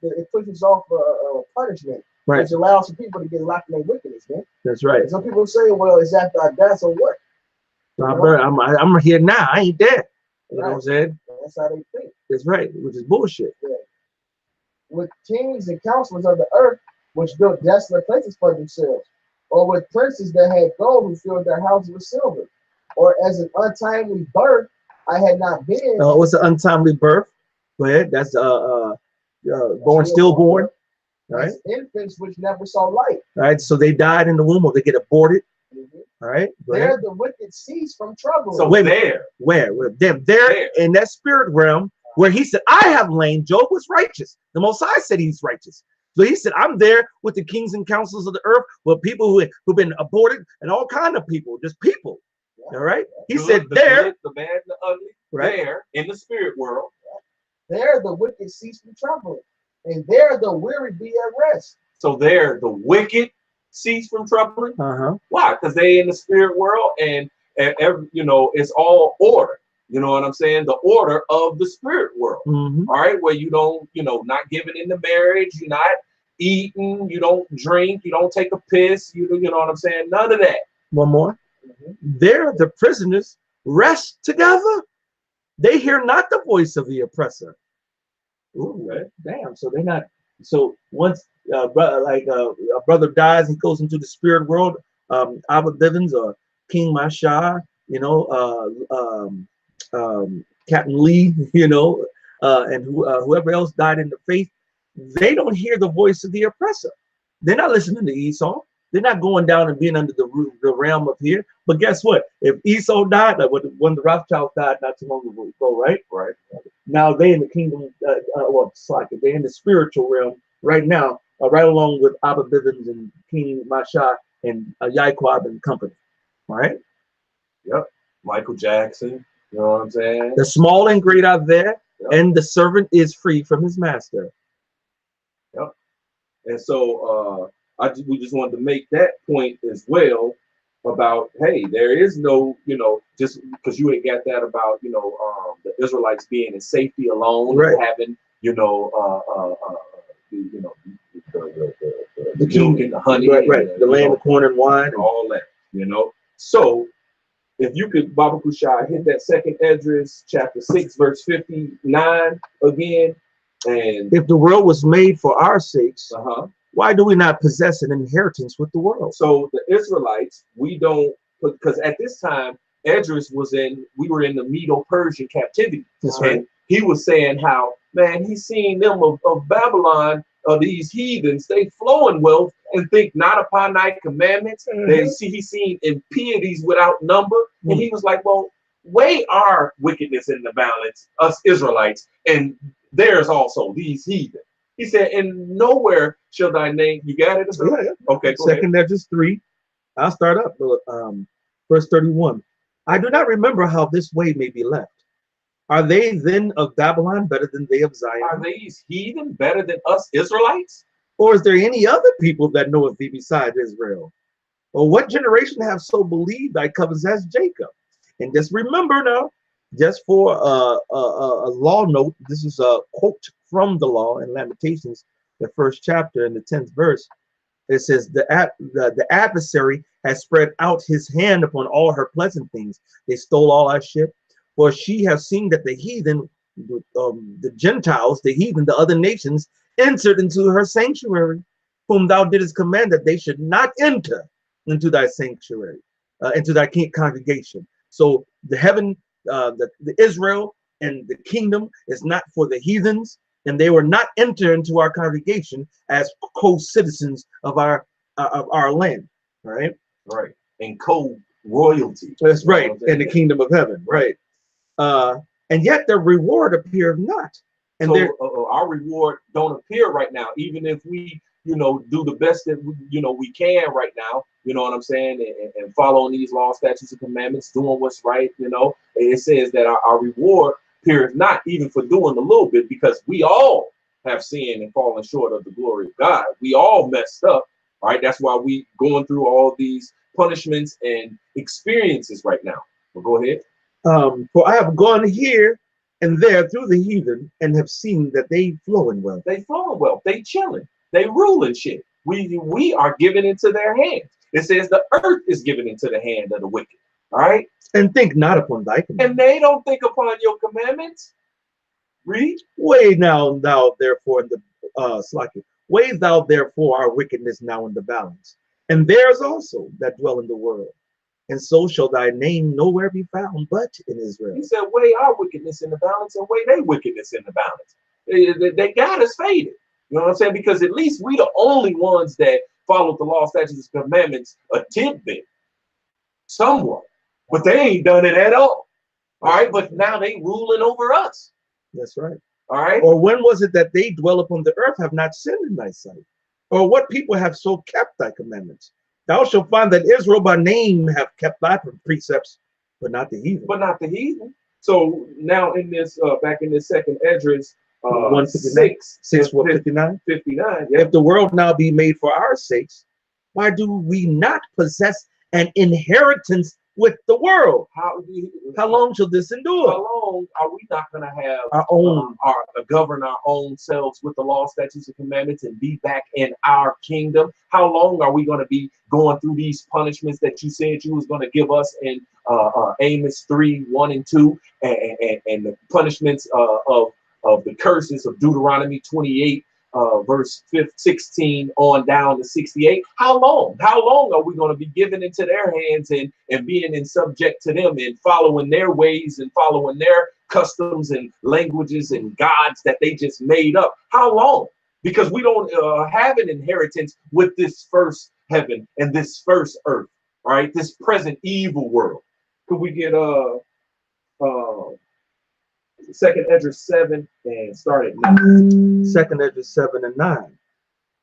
punishment, Right. which allows for people to get locked in their wickedness, man. That's right. And some people say, well, it's after I die, so what? I'm here now. I ain't dead. You know what I'm saying? That's how they think. That's right. Which is bullshit. With kings and counselors of the earth, which built desolate places for themselves, or with princes that had gold who filled their houses with silver, or as an untimely birth, I had not been. What's an untimely birth? Go ahead. That's stillborn. All right. Infants which never saw light. All right. So they died in the womb, or they get aborted. All right. Go ahead. There the wicked cease from trouble. So Wait, there. Where there in that spirit realm where he said, I have lain. Job was righteous. The Most High said he's righteous. So he said, I'm there with the kings and councils of the earth, with people who've been aborted, and all kind of people, just people. All right. He said The there, good, the bad, the ugly. right? There in the spirit world. There the wicked cease from troubling, and there the weary be at rest. So there the wicked cease from troubling. Uh-huh. Why? Because they in the spirit world, and every, it's all order. You know what I'm saying? The order of the spirit world. Mm-hmm. All right, where you don't, not giving into marriage, you're not eating, you don't drink, you don't take a piss, you know what I'm saying? None of that. One more. There the prisoners rest together. They hear not the voice of the oppressor. Ooh, damn. So they're not. So once a brother dies, he goes into the spirit world. Abba Bivens or King Masha, Captain Lee, and whoever else died in the faith, they don't hear the voice of the oppressor. They're not listening to Esau. They're not going down and being under the realm of here. But guess what? If Esau died, like when the Rothschilds died not too long ago, right? Right. Now they in the kingdom, well, it's like they're in the spiritual realm right now, right along with Abba Bivens and King Masha and Yaquab and company. All right. Yep. Michael Jackson. You know what I'm saying? The small and great are there, Yep. and the servant is free from his master. Yep. And so we just wanted to make that point as well about, hey, there is no, just because you ain't got that about, the Israelites being in safety alone, right. and having, the milk and the honey, right, the land, the corn and wine, and all that, So if you could, Baba Kushai, hit that second Esdras, chapter 6, verse 59 again. And if the world was made for our sakes, why do we not possess an inheritance with the world? So the Israelites, we don't, because at this time, Esdras we were in the Medo-Persian captivity. That's right. And he was saying how, man, he's seeing them of Babylon, these heathens, they flow in wealth and think not upon thy commandments. He's seen impieties without number. And he was like, well, weigh our wickedness in the balance, us Israelites, and there's also these heathen. He said, and nowhere shall thy name, you got it? Yeah. Okay, second Esdras 3. I'll start up, verse 31. I do not remember how this way may be left. Are they then of Babylon better than they of Zion? Are these heathen better than us Israelites? Or is there any other people that know of thee besides Israel? Or what generation have so believed thy covenants as Jacob? And just remember now, just for a law note, this is a quote from the law in Lamentations, the 1st chapter in the 10th verse. It says, the adversary has spread out his hand upon all her pleasant things. They stole all our ship. For she has seen that the heathen, the Gentiles, the heathen, the other nations, entered into her sanctuary, whom thou didst command that they should not enter into thy sanctuary, into thy congregation. So the heaven, the Israel and the kingdom is not for the heathens, and they were not enter into our congregation as co-citizens of our land. Right. Right. And co-royalty. That's right. In the kingdom of heaven. Right. And yet the reward appeared not. And so our reward don't appear right now, even if we, do the best that we can right now, you know what I'm saying, and following these laws, statutes, and commandments, doing what's right, it says that our reward appears not, even for doing a little bit, because we all have sinned and fallen short of the glory of God. We all messed up, right? That's why we going through all these punishments and experiences right now. But go ahead. For I have gone here and there through the heathen and have seen that they flow in wealth. They flow in wealth. They chilling. They ruling shit. We are given into their hands. It says the earth is given into the hand of the wicked. All right. And think not upon thy commandments. And they don't think upon your commandments. Read. Weigh now thou therefore in the weigh thou therefore our wickedness now in the balance, and theirs also that dwell in the world. And so shall thy name nowhere be found but in Israel. He said, weigh our wickedness in the balance and weigh their wickedness in the balance. They got us faded. You know what I'm saying? Because at least we the only ones that followed the law, statutes, and commandments a tidbit. Somewhat. But they ain't done it at all. All right. But now they ruling over us. That's right. All right. Or when was it that they dwell upon the earth have not sinned in thy sight? Or what people have so kept thy commandments? Thou shalt find that Israel by name have kept thy precepts, but not the heathen. But not the heathen. So now in this, back in this second Esdras, 59. 59. Yeah. If the world now be made for our sakes, why do we not possess an inheritance with the world? How long shall this endure? How long are we not going to have our own, govern our own selves with the law, statutes, and commandments and be back in our kingdom? How long are we going to be going through these punishments that you said you was going to give us in Amos 3:1-2, and the punishments of the curses of Deuteronomy 28, verse 16 on down to 68? How long? How long are we going to be given into their hands and being in subject to them and following their ways and following their customs and languages and gods that they just made up? How long? Because we don't have an inheritance with this first heaven and this first earth, all right, this present evil world. Could we get Second Ezra 7 and start at 9? Second Ezra 7 and 9.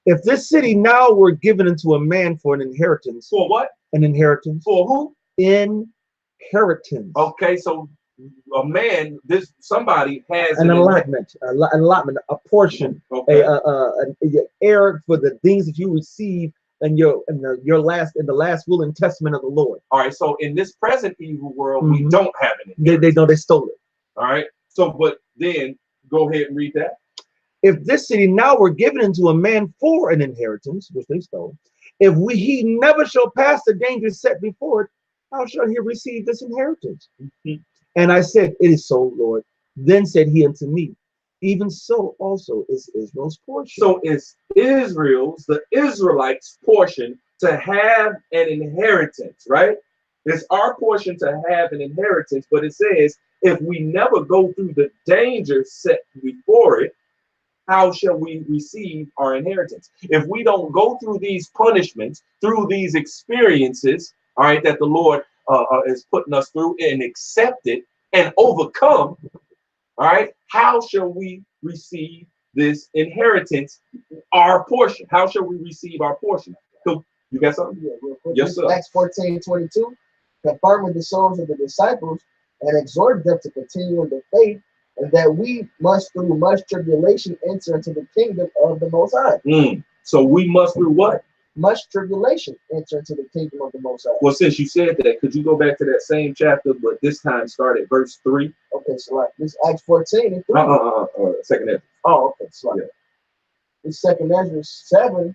If this city now were given into a man for an inheritance. For what? An inheritance. For who? Inheritance. Okay, so a man, somebody has an allotment, a portion, okay. An heir for the things that you receive in the last will and testament of the Lord. All right, so in this present evil world, we don't have it. They know they stole it. All right, so but then go ahead and read that. If this city now were given into a man for an inheritance, which they stole, he never shall pass the danger set before it, how shall he receive this inheritance? And I said, it is so, Lord. Then said he unto me, even so also is Israel's portion. So it's the Israelites' portion to have an inheritance, right? It's our portion to have an inheritance, but it says, if we never go through the danger set before it, how shall we receive our inheritance? If we don't go through these punishments, through these experiences, all right, that the Lord is putting us through and accept it and overcome, all right, how shall we receive this inheritance, our portion? How shall we receive our portion? So, you got something? Yeah, real quick. Yes, sir. Acts 14:22, confirming the souls of the disciples and exhorting them to continue in the faith, and that we must through much tribulation enter into the kingdom of the Most High. So we must through what? Much tribulation enter into the kingdom of the Most High. Well, since you said that, could you go back to that same chapter, but this time start at verse 3? Okay, so like this Acts 14 and 3. Second Ezra. Oh, okay, so like yeah. This Second Ezra 7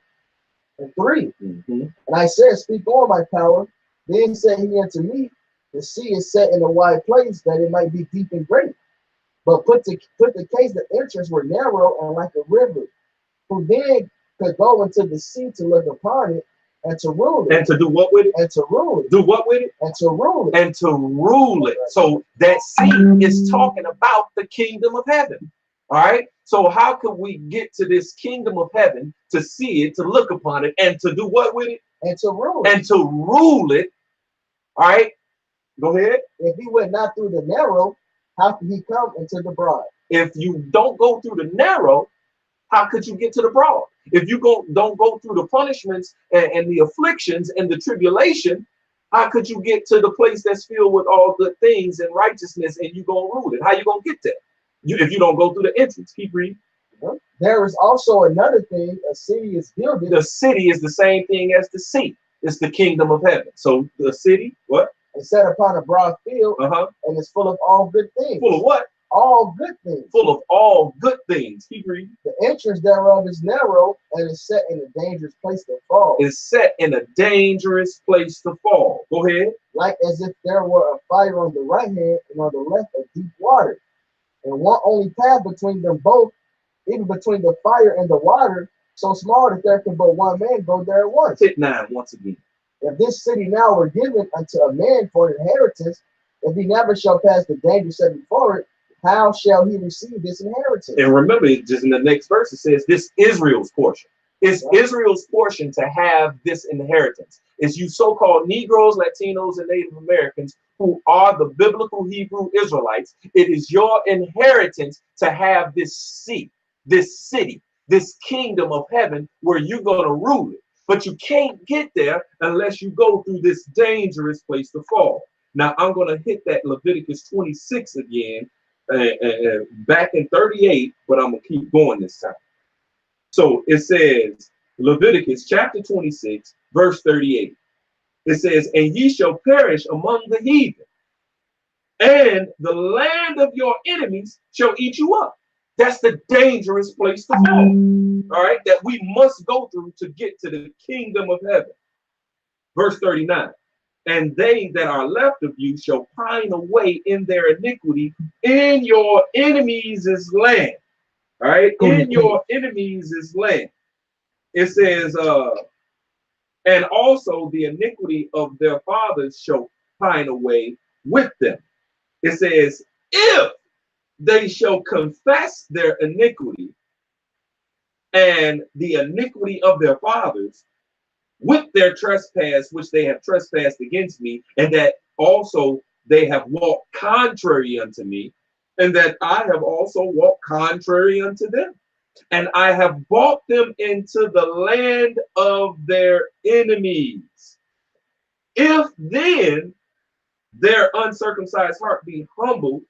and 3. And I said, speak on, my power. Then said he unto me, the sea is set in a wide place that it might be deep and great. But put the case, the entrance were narrow and like a river, who then could go into the sea to look upon it and to rule it. And to do what with it? And to rule it. Do what with it? And to rule it. And to rule it. So that sea is talking about the kingdom of heaven. All right. So how could we get to this kingdom of heaven, to see it, to look upon it, and to do what with it? And to rule it. And to rule it. All right. Go ahead. If he went not through the narrow, how could he come into the broad? If you don't go through the narrow, how could you get to the broad? If you don't go through the punishments and the afflictions and the tribulation, how could you get to the place that's filled with all good things and righteousness, and you gonna rule it? How you gonna get there? If you don't go through the entrance. Keep reading. There is also another thing. A city is built. The city is the same thing as the sea. It's the kingdom of heaven. So the city, what? It's set upon a broad field, and it's full of all good things. Full of what? All good things. Full of all good things. Keep reading. The entrance thereof is narrow and is set in a dangerous place to fall. Is set in a dangerous place to fall. Go ahead. Like as if there were a fire on the right hand and on the left a deep water. And one only path between them both, even between the fire and the water, so small that there can but one man go there at once. Hit 9 once again. If this city now were given unto a man for an inheritance, if he never shall pass the danger set before it, how shall he receive this inheritance? And remember, just in the next verse, it says this Israel's portion. It's Israel's portion to have this inheritance. It's you so-called Negroes, Latinos, and Native Americans who are the biblical Hebrew Israelites. It is your inheritance to have this seat, this city, this kingdom of heaven where you're going to rule it. But you can't get there unless you go through this dangerous place to fall. Now, I'm going to hit that Leviticus 26 again, back in 38, but I'm going to keep going this time. So it says, Leviticus chapter 26, verse 38. It says, and ye shall perish among the heathen, and the land of your enemies shall eat you up. That's the dangerous place to fall. All right, that we must go through to get to the kingdom of heaven. Verse 39. And they that are left of you shall pine away in their iniquity in your enemies' land. All right, in your enemies' land. It says, and also the iniquity of their fathers shall pine away with them. It says, if they shall confess their iniquity and the iniquity of their fathers, with their trespass, which they have trespassed against me, and that also they have walked contrary unto me, and that I have also walked contrary unto them. And I have brought them into the land of their enemies. If then their uncircumcised heart be humbled,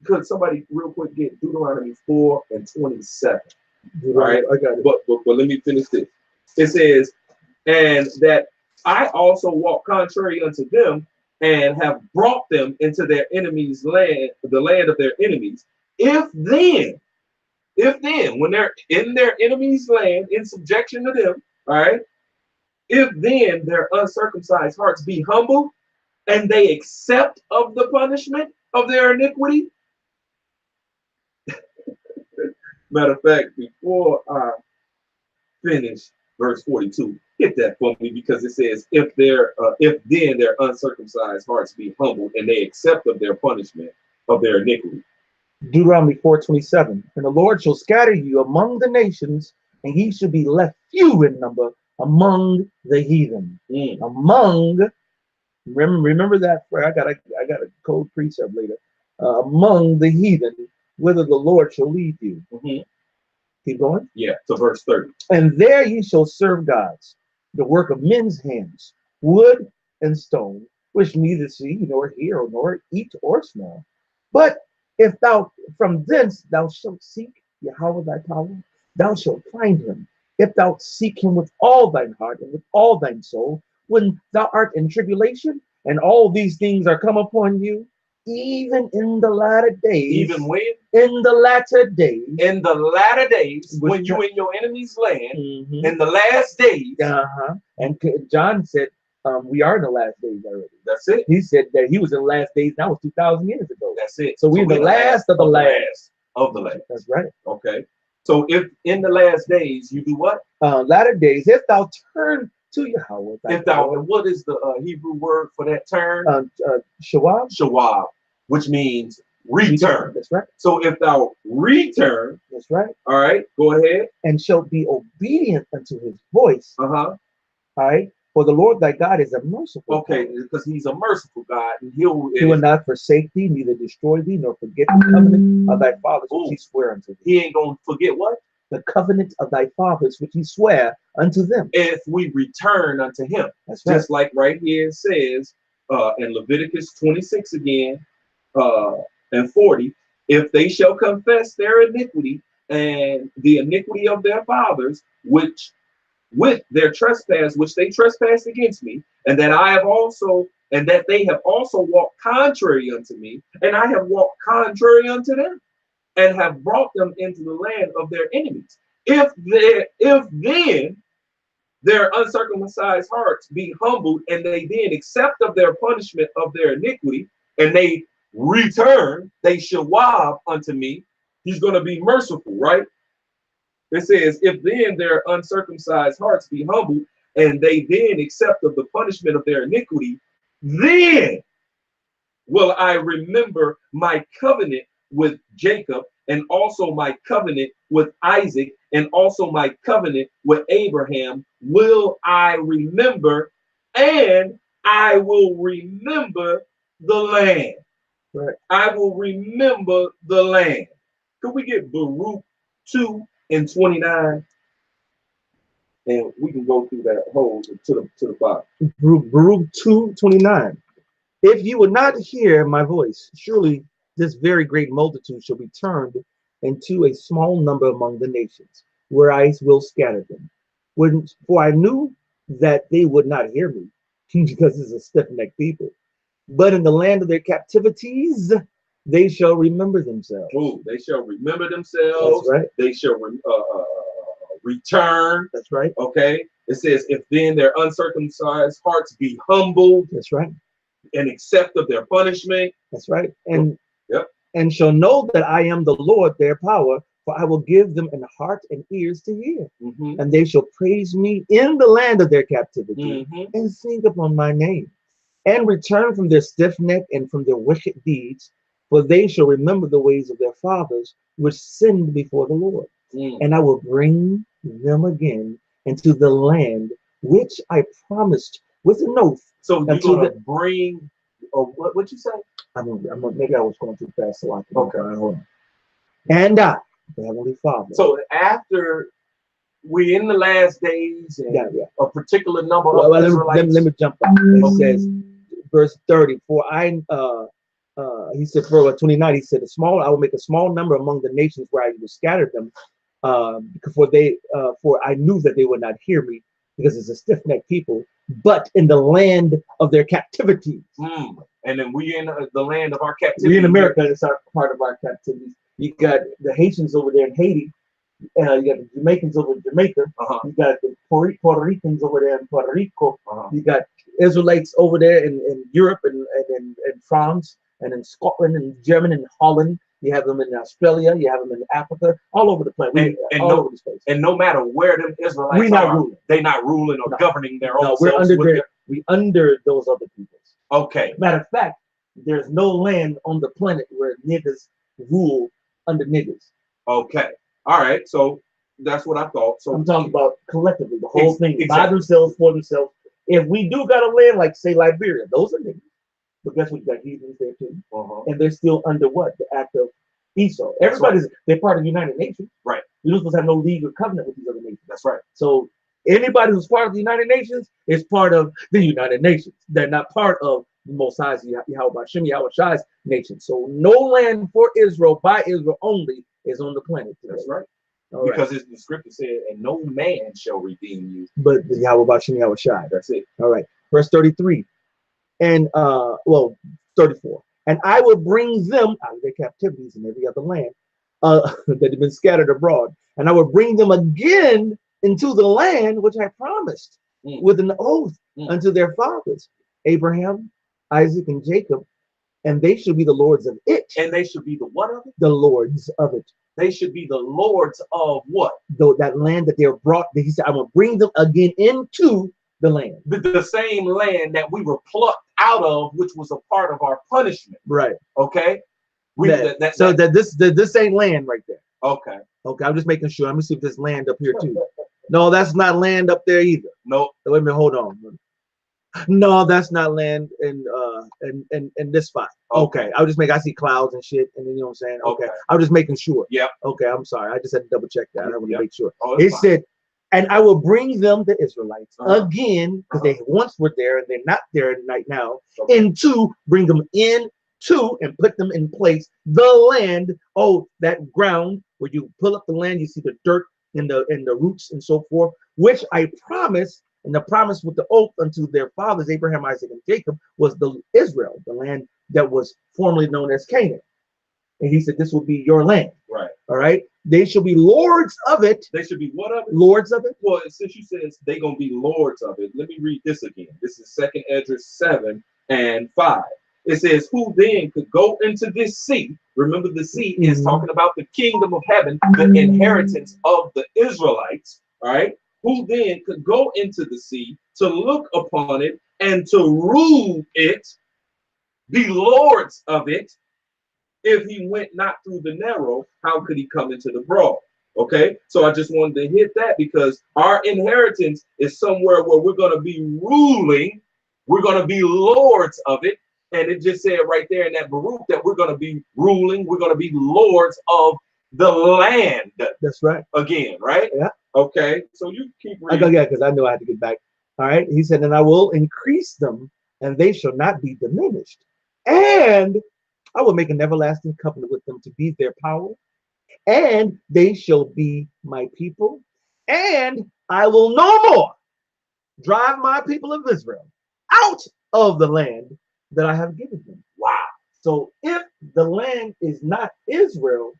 could somebody real quick get Deuteronomy 4:27? All right, I got it. But let me finish this. It says, and that I also walk contrary unto them, and have brought them into their enemies' land, the land of their enemies. If then, when they're in their enemies' land, in subjection to them, all right, if then their uncircumcised hearts be humble, and they accept of the punishment of their iniquity. Matter of fact, before I finish verse 42, hit that for me, because it says, if then their uncircumcised hearts be humbled, and they accept of their punishment of their iniquity. Deuteronomy 4:27. And the Lord shall scatter you among the nations, and ye shall be left few in number among the heathen. Among, remember that prayer. I got a code precept later. Among the heathen, whither the Lord shall lead you. Keep going. Yeah, to verse 30. And there ye shall serve gods, the work of men's hands, wood and stone, which neither see nor hear nor eat or smell. But if thou from thence thou shalt seek Yahweh thy power, thou shalt find him. If thou seek him with all thine heart and with all thine soul, when thou art in tribulation, and all these things are come upon you, even in the latter days. Even when? In the latter days. In the latter days, when you in your enemy's land, in the last days. And John said, we are in the last days already. That's it. He said that he was in the last days. That was 2,000 years ago. That's it. So we're in the last of the last. Of the last. That's right. Okay. So if in the last days you do what? Latter days, if thou turn to Yahweh. What is the Hebrew word for that turn? Shawab. Shawab, which means return. That's right. So if thou return. That's right. All right, go ahead. And shalt be obedient unto his voice. All right. For the Lord thy God is a merciful. Okay, because he's a merciful God, and he will not forsake thee, neither destroy thee, nor forget the covenant of thy fathers which he sware unto thee. He ain't gonna forget what? The covenant of thy fathers which he sware unto them. If we return unto him. That's right. Just like right here it says in Leviticus 26 again, and 40, if they shall confess their iniquity and the iniquity of their fathers, which with their trespass, which they trespassed against me, and that I have also, and that they have also walked contrary unto me, and I have walked contrary unto them, and have brought them into the land of their enemies. If then their uncircumcised hearts be humbled, and they then accept of their punishment of their iniquity, and they return, they shawab unto me. He's going to be merciful, right? It says, if then their uncircumcised hearts be humbled, and they then accept of the punishment of their iniquity, then will I remember my covenant with Jacob, and also my covenant with Isaac, and also my covenant with Abraham will I remember, and I will remember the land. Right. I will remember the land. Could we get Baruch 2:29? And we can go through that whole to the bottom. Baruch 2:29. If you would not hear my voice, surely this very great multitude shall be turned into a small number among the nations, where I will scatter them. For I knew that they would not hear me, because it's a stiff-necked people. But in the land of their captivities, they shall remember themselves. Oh, they shall remember themselves. That's right. They shall return. That's right. Okay. It says, if then their uncircumcised hearts be humbled. That's right. And accept of their punishment. That's right. And shall know that I am the Lord their power, for I will give them an heart and ears to hear. And they shall praise me in the land of their captivity, and think upon my name, and return from their stiff neck and from their wicked deeds, for they shall remember the ways of their fathers, which sinned before the Lord. And I will bring them again into the land which I promised with an oath. So you're Until gonna bring, what you say? Maybe I was going too fast, so I can. Okay. Hold on. And I, the Heavenly Father. So after we're in the last days, and a particular number of Israelites. Let me jump back. It says, verse 30. He said, for 29, he said, I will make a small number among the nations where I will scatter them, for I knew that they would not hear me, because it's a stiff-necked people, but in the land of their captivity. And then we in the land of our captivity. We in America, it's part of our captivity. You got the Haitians over there in Haiti. You got the Jamaicans over in Jamaica. You got the Puerto Ricans over there in Puerto Rico. You got Israelites over there in Europe and in France and in Scotland and Germany and Holland. You have them in Australia. You have them in Africa. All over the planet. Over the space. And no matter where them Israelites they're not ruling or governing their own. We're under those other peoples. Okay. Matter of fact, there's no land on the planet where niggas rule under niggas. Okay. All right. So that's what I thought. So I'm talking about collectively, the whole thing, by themselves, for themselves. If we do got a land like, say, Liberia, those are niggas. But guess what? You got heathens there too. And they're still under what? The act of Esau. They're part of the United Nations. Right. You're not supposed to have no league or covenant with these other nations. That's right. So anybody who's part of the United Nations is part of the United Nations. They're not part of the Most High's Yahweh Shai's nation. So no land for Israel by Israel only is on the planet today. That's right. Because the scripture said, and no man shall redeem you. But the Yahweh Shai. That's it. All right. Verse 33. And 34. And I will bring them out of their captivities in every other land that have been scattered abroad. And I will bring them again into the land which I promised with an oath unto their fathers, Abraham, Isaac, and Jacob, and they shall be the lords of it. And they should be the what of it? The lords of it. They should be the lords of what? Though that land that they're brought, he said, I will bring them again into the land. The same land that we were plucked out of, which was a part of our punishment. Right. Okay. This ain't land right there. Okay. Okay, I'm just making sure. Let me see if there's land up here too. No, that's not land up there either. No. Wait a minute, hold on. No, that's not land in this spot. Okay. I see clouds and shit, and then you know what I'm saying? Okay. I'm just making sure. Yeah. Okay, I'm sorry. I just had to double check that. I want to make sure. It said, and I will bring them, the Israelites, again, because they once were there and they're not there right now, bring them into and put them in place, the land, that ground where you pull up the land, you see the dirt and the roots and so forth, which I promised. And the promise with the oath unto their fathers, Abraham, Isaac, and Jacob, was the Israel, the land that was formerly known as Canaan. And he said, this will be your land. Right. All right. They shall be lords of it. They should be what of it? Lords of it. Well, since you said they're going to be lords of it, let me read this again. This is 2nd Esdras 7 and 5. It says, who then could go into this sea? Remember, the sea is talking about the kingdom of heaven, the inheritance of the Israelites. All right. Who then could go into the sea to look upon it and to rule it, be lords of it? If he went not through the narrow, how could he come into the broad? Okay, so I just wanted to hit that because our inheritance is somewhere where we're going to be ruling, we're going to be lords of it. And it just said right there in that Baruch that we're going to be ruling, we're going to be lords of the land. That's right. Again, right? Yeah. Okay, so you keep reading. Yeah, because I know I had to get back. All right, he said, and I will increase them, and they shall not be diminished. And I will make an everlasting covenant with them to be their power, and they shall be my people. And I will no more drive my people of Israel out of the land that I have given them. Wow. So if the land is not Israel,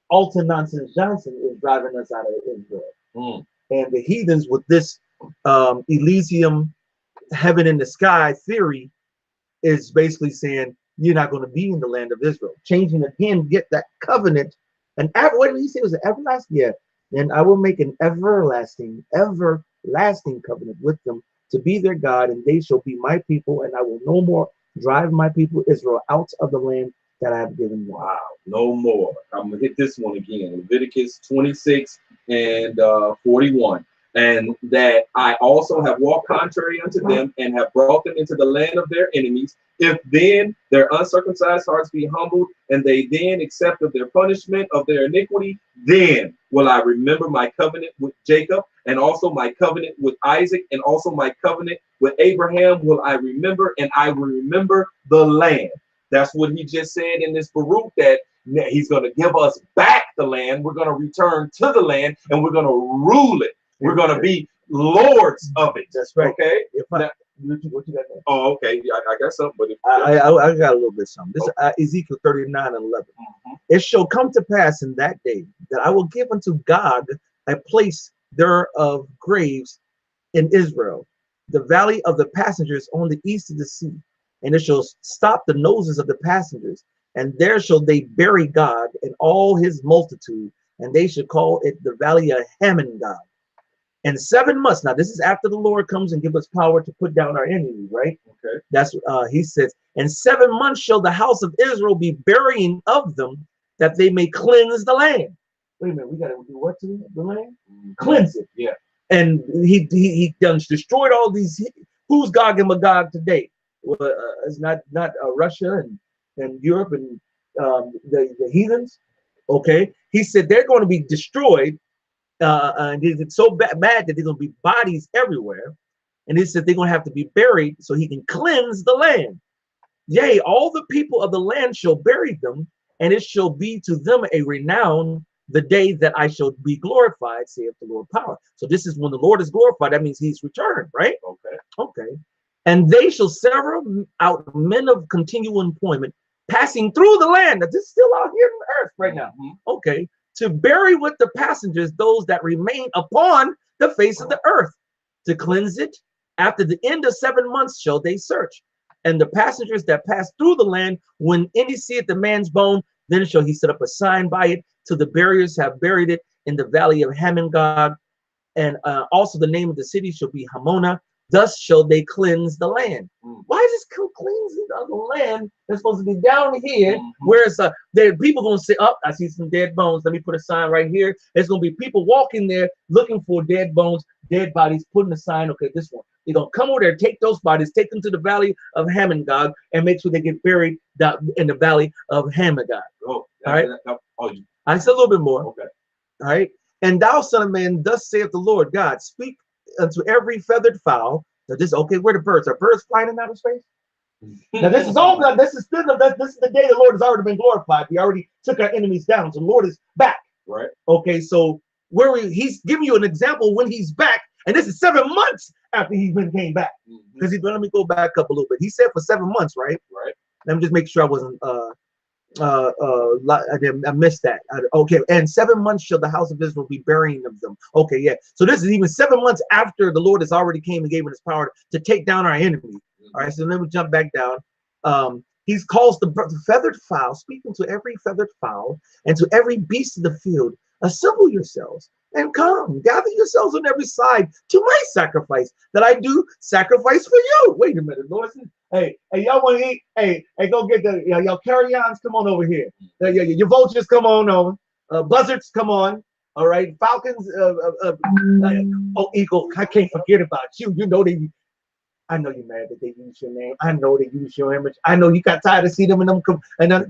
Alton Nonsense Johnson is driving us out of Israel. And the heathens with this Elysium, heaven in the sky theory is basically saying, you're not going to be in the land of Israel. Changing again, get that covenant. And what did he say? It was an everlasting? Yeah. And I will make an everlasting covenant with them to be their God, and they shall be my people, and I will no more drive my people Israel out of the land that I have given you. Wow, no more. I'm gonna hit this one again. Leviticus 26 and 41. and that I also have walked contrary unto them, and have brought them into the land of their enemies. If then their uncircumcised hearts be humbled, and they then accept of their punishment of their iniquity, then will I remember my covenant with Jacob, and also my covenant with Isaac, and also my covenant with Abraham will I remember, and I will remember the land. That's what he just said in this Baruch, that he's going to give us back the land. We're going to return to the land, and we're going to rule it. We're going to be lords of it. That's right. Okay. What you got there? Oh, okay. Yeah, I got something, but I got a little bit something. This is Ezekiel 39:11. It shall come to pass in that day that I will give unto Gog a place there of graves in Israel, the valley of the passengers on the east of the sea, and it shall stop the noses of the passengers, and there shall they bury Gog and all his multitude, and they shall call it the valley of Hamon-Gog. And 7 months, now this is after the Lord comes and give us power to put down our enemies, right? Okay. That's he says, and 7 months shall the house of Israel be burying of them, that they may cleanse the land. Wait a minute, we gotta do what to the land? Cleanse it. Yeah. And he done destroyed all these. Who's Gog and Magog today? Well, it's not Russia and Europe and the heathens. Okay, he said they're going to be destroyed, and it's so bad that there's going to be bodies everywhere. And he said they're going to have to be buried so he can cleanse the land. Yea, all the people of the land shall bury them, and it shall be to them a renown the day that I shall be glorified, saith the Lord power. So this is when the Lord is glorified. That means he's returned, right? Okay. Okay. And they shall sever out men of continual employment, passing through the land. Now, this is still out here on the earth right now. Okay. To bury with the passengers those that remain upon the face of the earth, to cleanse it. After the end of 7 months shall they search. And the passengers that pass through the land, when any seeth the man's bone, then shall he set up a sign by it, till the buriers have buried it in the valley of Hamon-Gog. And also the name of the city shall be Hamona. Thus shall they cleanse the land. Why is this cleansing of the land that's supposed to be down here? Whereas there people gonna say, "Oh, I see some dead bones. Let me put a sign right here." There's gonna be people walking there looking for dead bones, dead bodies, putting a sign. Okay, this one. They're gonna come over there, take those bodies, take them to the valley of Hamon-Gog, and make sure they get buried in the valley of Hamon-Gog. Oh, all right. I said a little bit more. Okay. All right. And thou, son of man, thus saith the Lord God, speak unto every feathered fowl. Now this, okay, where the birds? Are birds flying in outer space? Now this is all. This is the day the Lord has already been glorified. We already took our enemies down, so the Lord is back. Right. Okay, so he's giving you an example when he's back, and this is 7 months after he came back. Because let me go back up a little bit. He said for 7 months, right? Right. Let me just make sure I wasn't I missed that. Okay, and 7 months shall the house of Israel be burying of them. Okay, yeah. So this is even 7 months after the Lord has already came and gave us power to take down our enemy. All right, so let me jump back down. He calls the feathered fowl, speaking to every feathered fowl and to every beast of the field, assemble yourselves and come, gather yourselves on every side to my sacrifice, that I do sacrifice for you. Wait a minute, Lord. Hey, y'all want to eat? Hey, go get the y'all carry-ons. Come on over here. Your vultures, come on over. Buzzards, come on. All right, falcons. Oh, eagle. I can't forget about you. You know they. I know you're mad that they use your name. I know they use your image. I know you got tired of seeing them in them and then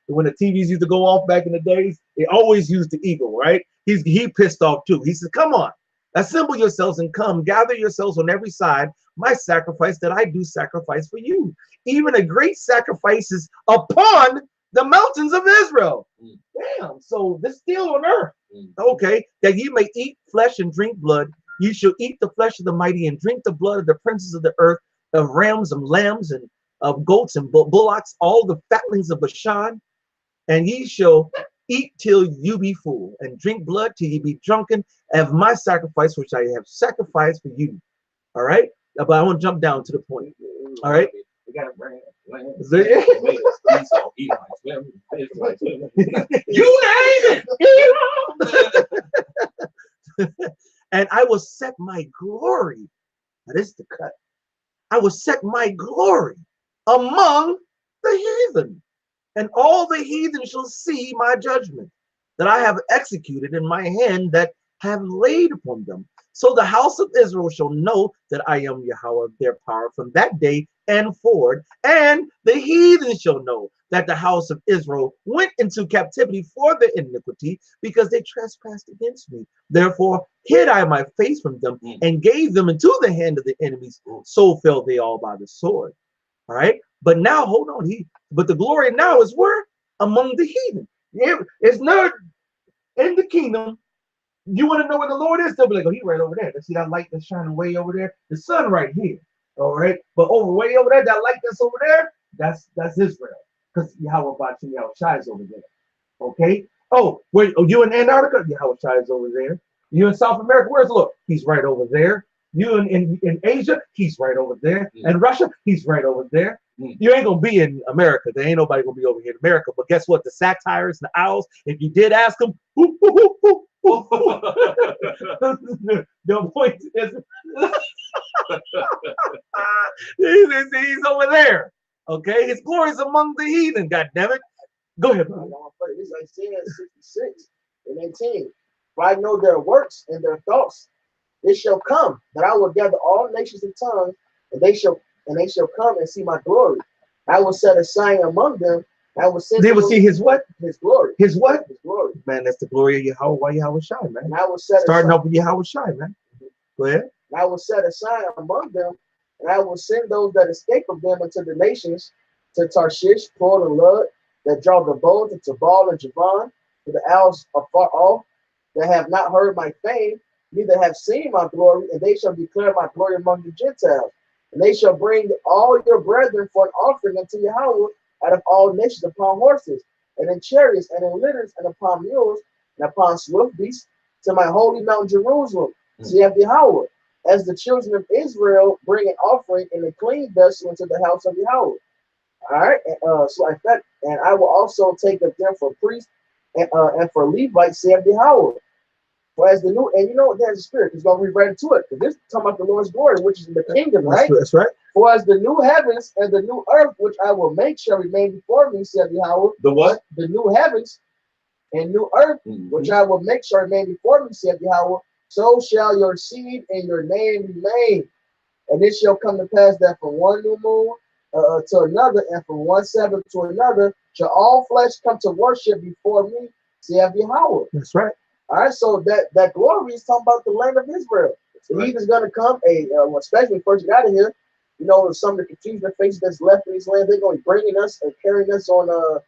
when the TVs used to go off back in the days, they always used the eagle, right? He pissed off too. He said, "Come on, assemble yourselves and come, gather yourselves on every side. My sacrifice that I do sacrifice for you. Even a great sacrifice is upon the mountains of Israel." Damn. So this still on earth. Okay, that you may eat flesh and drink blood. You shall eat the flesh of the mighty and drink the blood of the princes of the earth, of rams and lambs and of goats and bullocks, all the fatlings of Bashan. And ye shall eat till you be full, and drink blood till ye be drunken of my sacrifice, which I have sacrificed for you. All right? But I want to jump down to the point. All right? We got you name it. And I will set my glory. Now this is the cut. I will set my glory among the heathen, and all the heathen shall see my judgment that I have executed in my hand, that have laid upon them. So the house of Israel shall know that I am Yahweh their power from that day and forward, and the heathen shall know that the house of Israel went into captivity for their iniquity, because they trespassed against me. Therefore hid I my face from them and gave them into the hand of the enemies. So fell they all by the sword. All right. But now, hold on. But the glory now is where? Among the heathen. It's not in the kingdom. You want to know where the Lord is? They'll be like, oh, he's right over there. Let's see that light that's shining way over there. The sun right here. All right. But way over there, that light that's over there, that's Israel. Because Yahweh Bashim Yahweh Shai is over there. Okay. Oh, wait. Oh, you in Antarctica? Yahweh Shai is over there. You in South America? Where's look? He's right over there. You in Asia? He's right over there. And Russia? He's right over there. You ain't gonna be in America. There ain't nobody gonna be over here in America. But guess what? The satires and the owls, if you did ask them, the point is he's over there. Okay, his glory is among the heathen. God damn it. Go ahead, brother. This is Isaiah 66 and 18. For I know their works and their thoughts. It shall come that I will gather all nations and tongues, and they shall come and see my glory. I will set a sign among them. I will send. They will see his what? His glory. His what? His glory. Man, that's the glory of Yahweh. Why Yahweh Shai, man? And I will set starting off with Yahweh Shai, man. Go ahead. And I will set a sign among them, and I will send those that escape of them into the nations, to Tarshish, Pul, and Lud, that draw the bow, to Tabal and Javan, to the owls afar off, that have not heard my fame, neither have seen my glory, and they shall declare my glory among the Gentiles. And they shall bring all your brethren for an offering unto Yahweh out of all nations upon horses, and in chariots, and in litters, and upon mules, and upon swift beasts, to my holy mountain Jerusalem. Saith Yahweh, as the children of Israel bring an offering in a clean vessel into the house of Yahweh. All right, so like that, and I will also take of them for priests and for Levites, saith Yahweh. For as the new, and you know there's a spirit, it's going to read right into it, because this is talking about the Lord's glory, which is in the kingdom, right? That's right. For as the new heavens and the new earth, which I will make, shall remain before me, saith Yahweh. The what? The new heavens and new earth, which I will make, shall remain before me, saith Yahweh. So shall your seed and your name remain. And it shall come to pass that from one new moon to another, and from one Sabbath to another, shall all flesh come to worship before me, saith Yahweh. That's right. All right, so that glory is talking about the land of Israel. The heathen's going to come, especially first get out of here. You know, some of the confusion and faces that's left in these lands, they're going to be bringing us and carrying us on,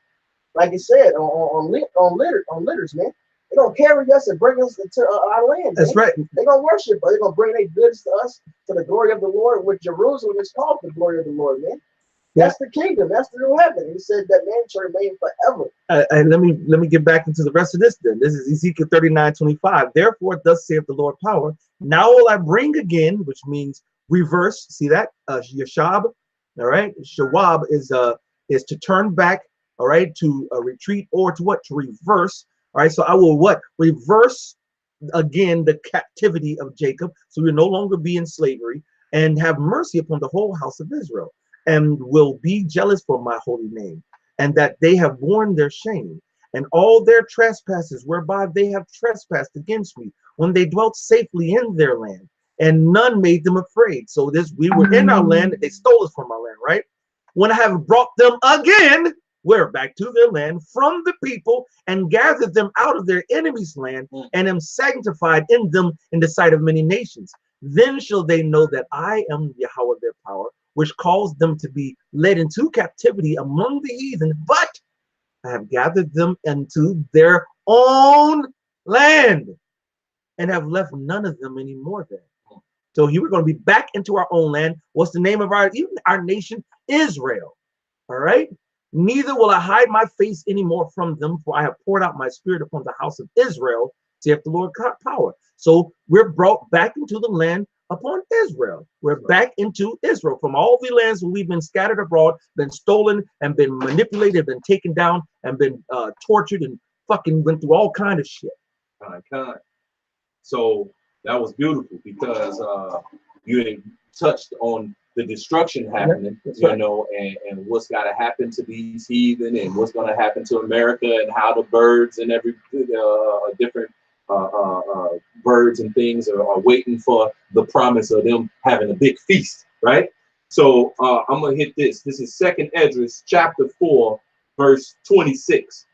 like you said, on litters, man. They're going to carry us and bring us into our land. That's right. They're going to worship, but they're going to bring their goods to us, to the glory of the Lord, which Jerusalem is called the glory of the Lord, man. That's the kingdom. That's the new heaven. He said that man shall remain forever. And let me get back into the rest of this then. This is Ezekiel 39:25. Therefore, thus saith the Lord power. Now will I bring again, which means reverse. See that? Yashab. All right. Shawab is to turn back. All right. To retreat, or to what? To reverse. All right. So I will what? Reverse again the captivity of Jacob. So we will no longer be in slavery, and have mercy upon the whole house of Israel, and will be jealous for my holy name, and that they have borne their shame, and all their trespasses whereby they have trespassed against me, when they dwelt safely in their land, and none made them afraid. So we were in our land, they stole us from our land, right? When I have brought them again, we're back to their land, from the people, and gathered them out of their enemies' land, and am sanctified in them in the sight of many nations. Then shall they know that I am Yahweh their power, which caused them to be led into captivity among the heathen, but I have gathered them into their own land, and have left none of them anymore there. So here we're going to be back into our own land. What's the name of our nation? Israel. All right. Neither will I hide my face anymore from them, for I have poured out my spirit upon the house of Israel, saith the Lord power. So we're brought back into the land upon Israel. We're back into Israel from all the lands where we've been scattered abroad, been stolen, and been manipulated, been taken down, and been tortured, and fucking went through all kind of shit. So that was beautiful, because you touched on the destruction happening, you know, and what's got to happen to these heathen, and what's going to happen to America, and how the birds and every different birds and things are waiting for the promise of them having a big feast, right? So I'm gonna hit this. This is 2nd Esdras chapter 4, verse 26.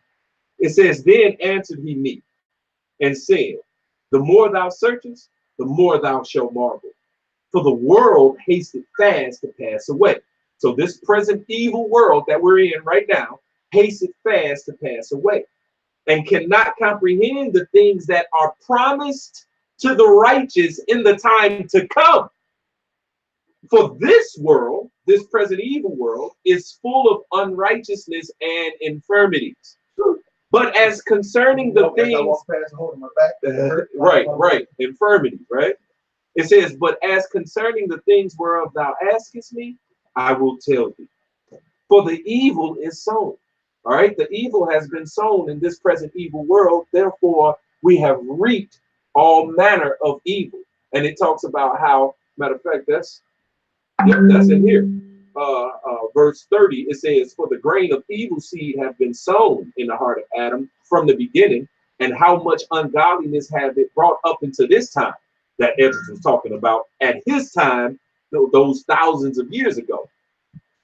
It says, "Then answered he me and said, the more thou searchest, the more thou shalt marvel. For the world hasted fast to pass away." So this present evil world that we're in right now hasted fast to pass away, and cannot comprehend the things that are promised to the righteous in the time to come. For this world, this present evil world, is full of unrighteousness and infirmities. But as concerning the things, right, infirmity, right? It says, "But as concerning the things whereof thou askest me, I will tell thee. For the evil is sown." All right, the evil has been sown in this present evil world. Therefore, we have reaped all manner of evil. And it talks about how, matter of fact, that's in here. Verse 30, it says, "For the grain of evil seed have been sown in the heart of Adam from the beginning, and how much ungodliness have it brought up into this time," that Esdras was talking about at his time, those thousands of years ago.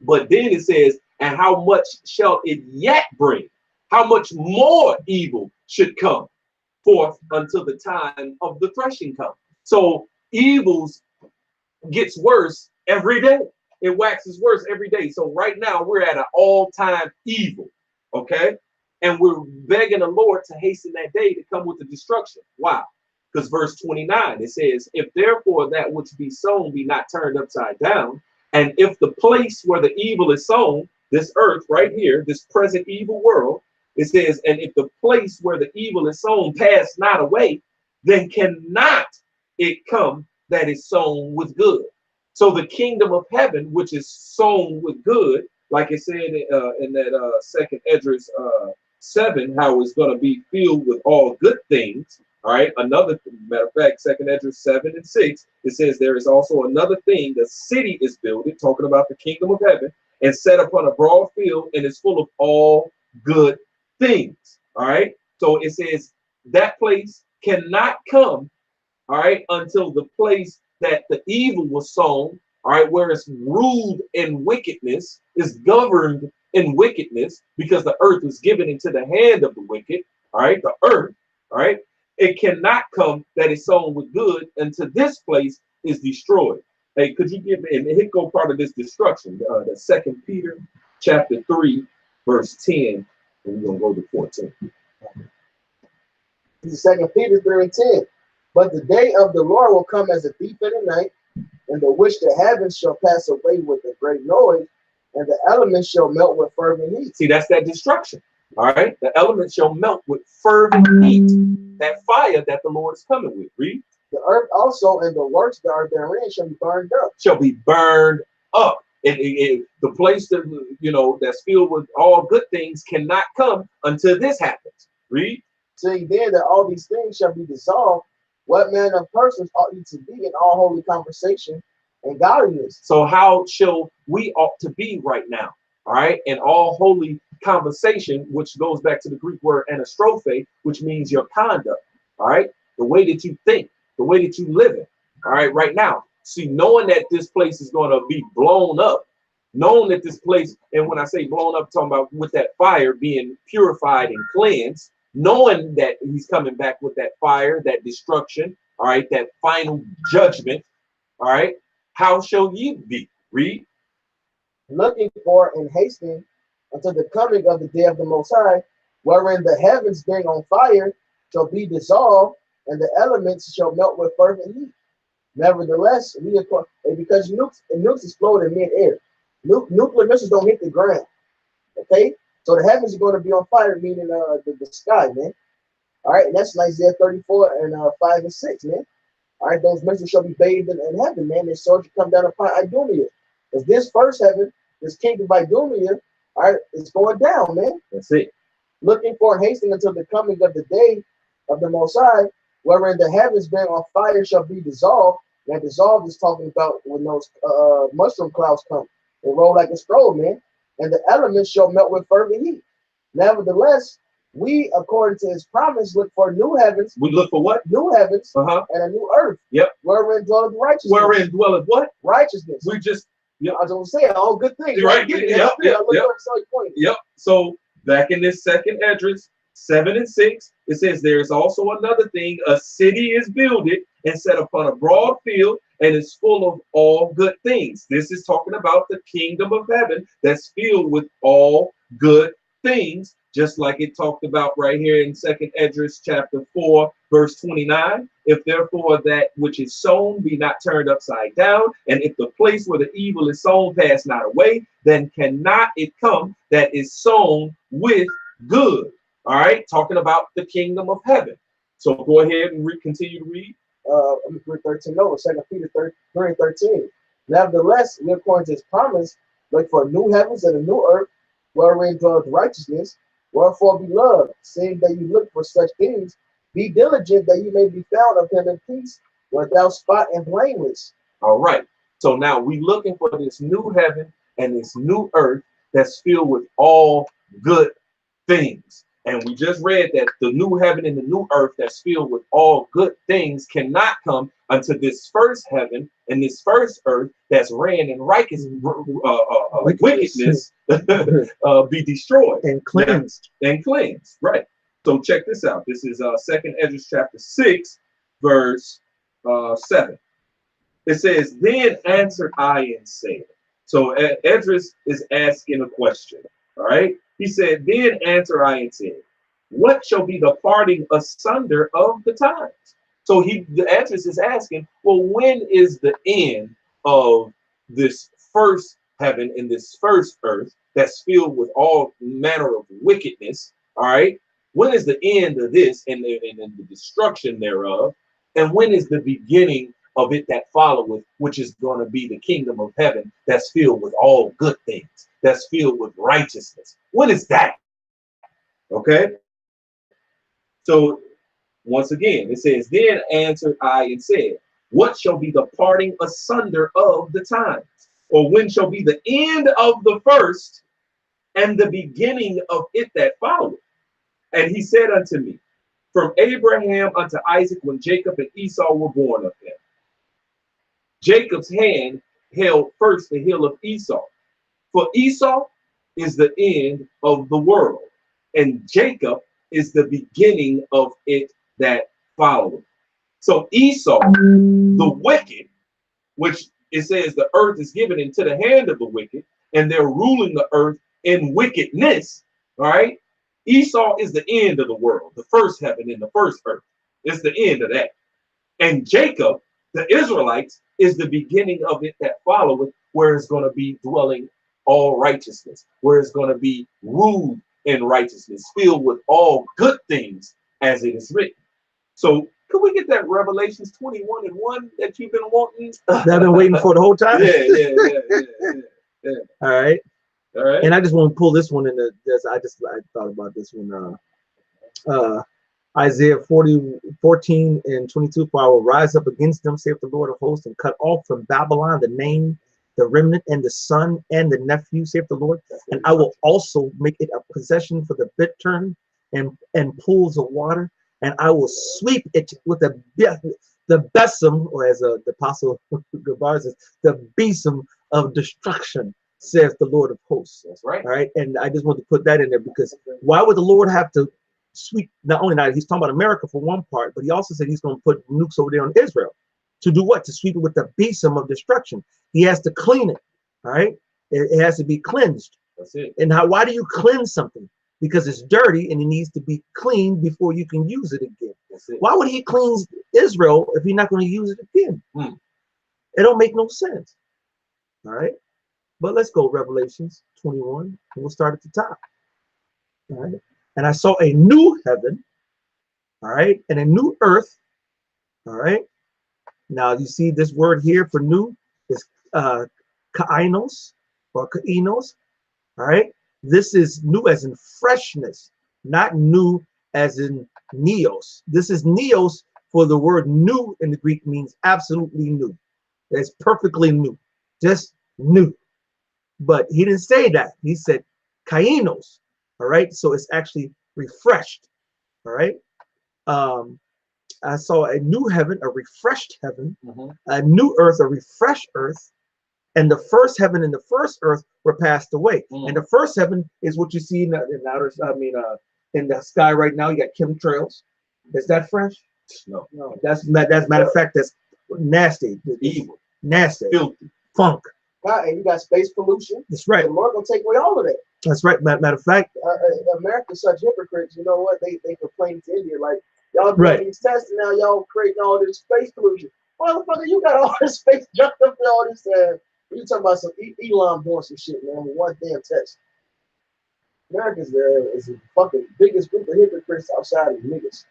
But then it says, "And how much shall it yet bring? How much more evil should come forth until the time of the threshing come." So evils gets worse every day. It waxes worse every day. So right now we're at an all-time evil, okay? And we're begging the Lord to hasten that day to come with the destruction. Why? Because verse 29, it says, "If therefore that which be sown be not turned upside down, and if the place where the evil is sown," this earth right here, this present evil world, it says, "And if the place where the evil is sown pass not away, then cannot it come that is sown with good." So the kingdom of heaven, which is sown with good, like it said in that 2nd Esdras 7, how it's going to be filled with all good things. All right. Another matter of fact, 2nd Esdras 7 and 6, it says there is also another thing. The city is builded, talking about the kingdom of heaven, and set upon a broad field, and is full of all good things. All right. So it says that place cannot come, all right, until the place that the evil was sown, all right, where it's ruled in wickedness, is governed in wickedness, because the earth was given into the hand of the wicked, all right, the earth, all right, it cannot come that is sown with good until this place is destroyed. Hey, could you give me, and here go part of this destruction, the 2nd Peter chapter 3, verse 10, and we're going to go to 14. This is 2 Peter 3 and 10. "But the day of the Lord will come as a thief in the night, in the which the heavens shall pass away with a great noise, and the elements shall melt with fervent heat." See, that's that destruction. All right. The elements shall melt with fervent heat. That fire that the Lord is coming with. Read. "The earth also and the works that are therein shall be burned up." Shall be burned up. The place that, you know, that's filled with all good things cannot come until this happens. Read. "Seeing then that all these things shall be dissolved, what manner of persons ought ye to be in all holy conversation and godliness?" So how shall we ought to be right now? All right. In all holy conversation, which goes back to the Greek word anastrophe, which means your conduct. All right. The way that you think, the way that you live it. All right. Right now. See, knowing that this place is going to be blown up, knowing that this place, and when I say blown up, I'm talking about with that fire being purified and cleansed, knowing that he's coming back with that fire, that destruction, all right, that final judgment, all right, how shall ye be? Read. "Looking for and hastening until the coming of the day of the Most High, wherein the heavens being on fire shall be dissolved, and the elements shall melt with fervent heat. Nevertheless, because nukes explode in mid-air. Nuclear missiles don't hit the ground. Okay? So the heavens are going to be on fire, meaning the sky, man. All right, and that's in Isaiah 34 and 5 and 6, man. All right, those missiles shall be bathed in heaven, man. Their sword shall come down upon Idumea. Because this first heaven, this kingdom of Idumea, all right, it's going down, man. That's it. "Looking for and hastening until the coming of the day of the Most High, wherein the heavens being on fire shall be dissolved." Now, dissolved is talking about when those mushroom clouds come. They roll like a scroll, man. "And the elements shall melt with fervent heat. Nevertheless, we, according to his promise, look for new heavens. We look for what? New heavens Uh-huh. and a new earth. Yep. Wherein dwelleth righteousness. Wherein dwelleth what? Righteousness. We just, I was going to say all good things. Right. Yep. So back in this second Esdras 7 and 6, it says there is also another thing. A city is builded and set upon a broad field and is full of all good things. This is talking about the kingdom of heaven that's filled with all good things, just like it talked about right here in second Esdras chapter 4 verse 29. If therefore that which is sown be not turned upside down, and if the place where the evil is sown pass not away, then cannot it come that is sown with good. All right, talking about the kingdom of heaven. So go ahead and continue to read. 13, no, 2 Peter 3:13. Nevertheless, we, according to his promise, look for new heavens and a new earth, wherein dwelleth righteousness. Wherefore, beloved, seeing that you look for such things, be diligent that you may be found of him in peace, without spot and blameless. All right. So now we're looking for this new heaven and this new earth that's filled with all good things. And we just read that the new heaven and the new earth that's filled with all good things cannot come unto this first heaven and this first earth that's ran in righteous wickedness be destroyed and cleansed. Right. So check this out. This is second Esdras chapter 6 verse 7. It says, then answered I and said. So Esdras is asking a question. All right. He said, then answer I and said, what shall be the parting asunder of the times? So the Esdras is asking, well, when is the end of this first heaven and this first earth that's filled with all manner of wickedness? All right. When is the end of this and the destruction thereof? And when is the beginning of it that followeth, which is going to be the kingdom of heaven that's filled with all good things, that's filled with righteousness? What is that? Okay. So once again, it says, then answered I and said, what shall be the parting asunder of the times? Or when shall be the end of the first and the beginning of it that followeth? And he said unto me, from Abraham unto Isaac, when Jacob and Esau were born of him. Jacob's hand held first the heel of Esau. For Esau is the end of the world, and Jacob is the beginning of it that followeth. So Esau, the wicked, which it says the earth is given into the hand of the wicked, and they're ruling the earth in wickedness, all right? Esau is the end of the world, the first heaven and the first earth. It's the end of that. And Jacob, the Israelites, is the beginning of it that followeth, where it's going to be dwelling all righteousness, where it's going to be ruled in righteousness, filled with all good things, as it is written. So could we get that Revelations 21 and 1 that you've been wanting? That I've been waiting for the whole time. Yeah. All right. All right. And I just want to pull this one in the. I thought about this one. Isaiah 14 and 22. For I will rise up against them, saith the Lord of hosts, and cut off from Babylon the name, the remnant, and the son, and the nephew, saith the Lord. And I will also make it a possession for the bittern and pools of water. And I will sweep it with the besom, or as the apostle Gabar says, the besom of destruction, says the Lord of hosts. That's right. All right. And I just want to put that in there, because why would the Lord have to sweep? Not only that, he's talking about America for one part, but he also said he's going to put nukes over there on Israel. To do what? To sweep it with the besom of destruction. He has to clean it. All right. It has to be cleansed. That's it. And why do you cleanse something? Because it's dirty and it needs to be cleaned before you can use it again. That's it. Why would he cleanse Israel if he's not going to use it again? It don't make no sense. All right. But let's go Revelations 21, and we'll start at the top. All right. And I saw a new heaven, all right, and a new earth. All right. Now you see this word here for new is kainos or kainos. All right. This is new as in freshness, not new as in neos. This is neos, for the word new in the Greek means absolutely new. It's perfectly new, just new. But he didn't say that. He said kainos. All right. So it's actually refreshed. All right. I saw a new heaven, a refreshed heaven, a new earth, a refreshed earth, and the first heaven and the first earth were passed away. And the first heaven is what you see in outer, in the sky right now. You got chemtrails. Is that fresh? No. That's matter of fact, that's nasty, Evil, nasty, filthy, funk. And you got space pollution. That's right. The Lord gonna take away all of that. That's right. Matter of fact, America's such hypocrites. You know what? They complain to India like, y'all doing Right. these tests and now y'all creating all this space pollution. Motherfucker, you got all this space jumped up in all this. You talking about some Elon doing some shit, man, with one damn test. America's is the fucking biggest group of hypocrites outside of niggas.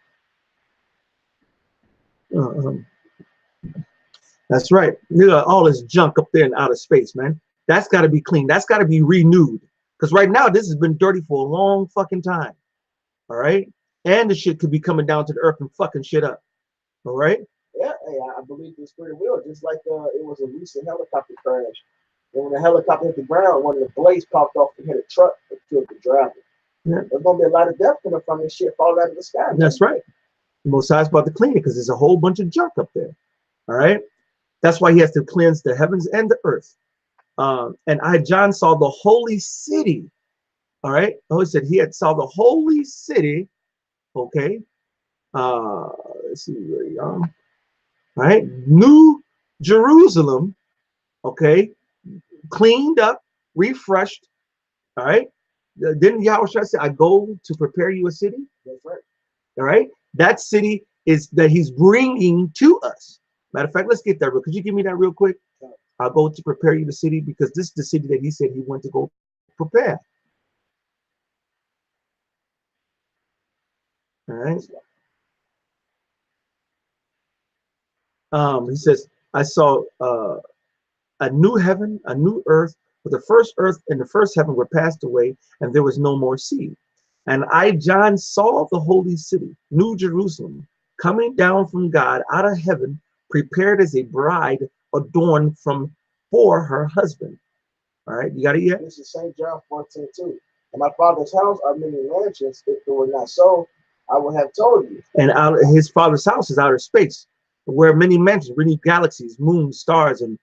That's right. You got all this junk up there in outer space, man. That's got to be clean. That's got to be renewed. Because right now, this has been dirty for a long fucking time. All right? And the shit could be coming down to the earth and fucking shit up. All right? Yeah, hey, I believe the spirit will. Just like it was a recent helicopter crash. And when the helicopter hit the ground, one of the blades popped off and hit a truck and killed the driver. Yeah. There's going to be a lot of death coming from this shit falling out of the sky. That's right. The Most High's about to clean it because there's a whole bunch of junk up there. All right? That's why he has to cleanse the heavens and the earth. And John, saw the holy city. All right? Oh, he said he had saw the holy city. Okay. Let's see where you are. All right. New Jerusalem. Okay. Cleaned up, refreshed. All right. Didn't Yahweh say, I go to prepare you a city? That's right. All right. That city is that he's bringing to us. Matter of fact, let's get that. Could you give me that real quick? I'll go to prepare you the city because this is the city that he said he went to go prepare. All right. He says, I saw a new heaven, a new earth, for the first earth and the first heaven were passed away, and there was no more sea. And I, John, saw the holy city, New Jerusalem, coming down from God out of heaven, prepared as a bride adorned for her husband. All right, you got it yet? This is St. John 14:2. In my Father's house are many mansions. If it were not so, I would have told you. And out his Father's house is outer space, where many mansions, many galaxies, moons, stars, and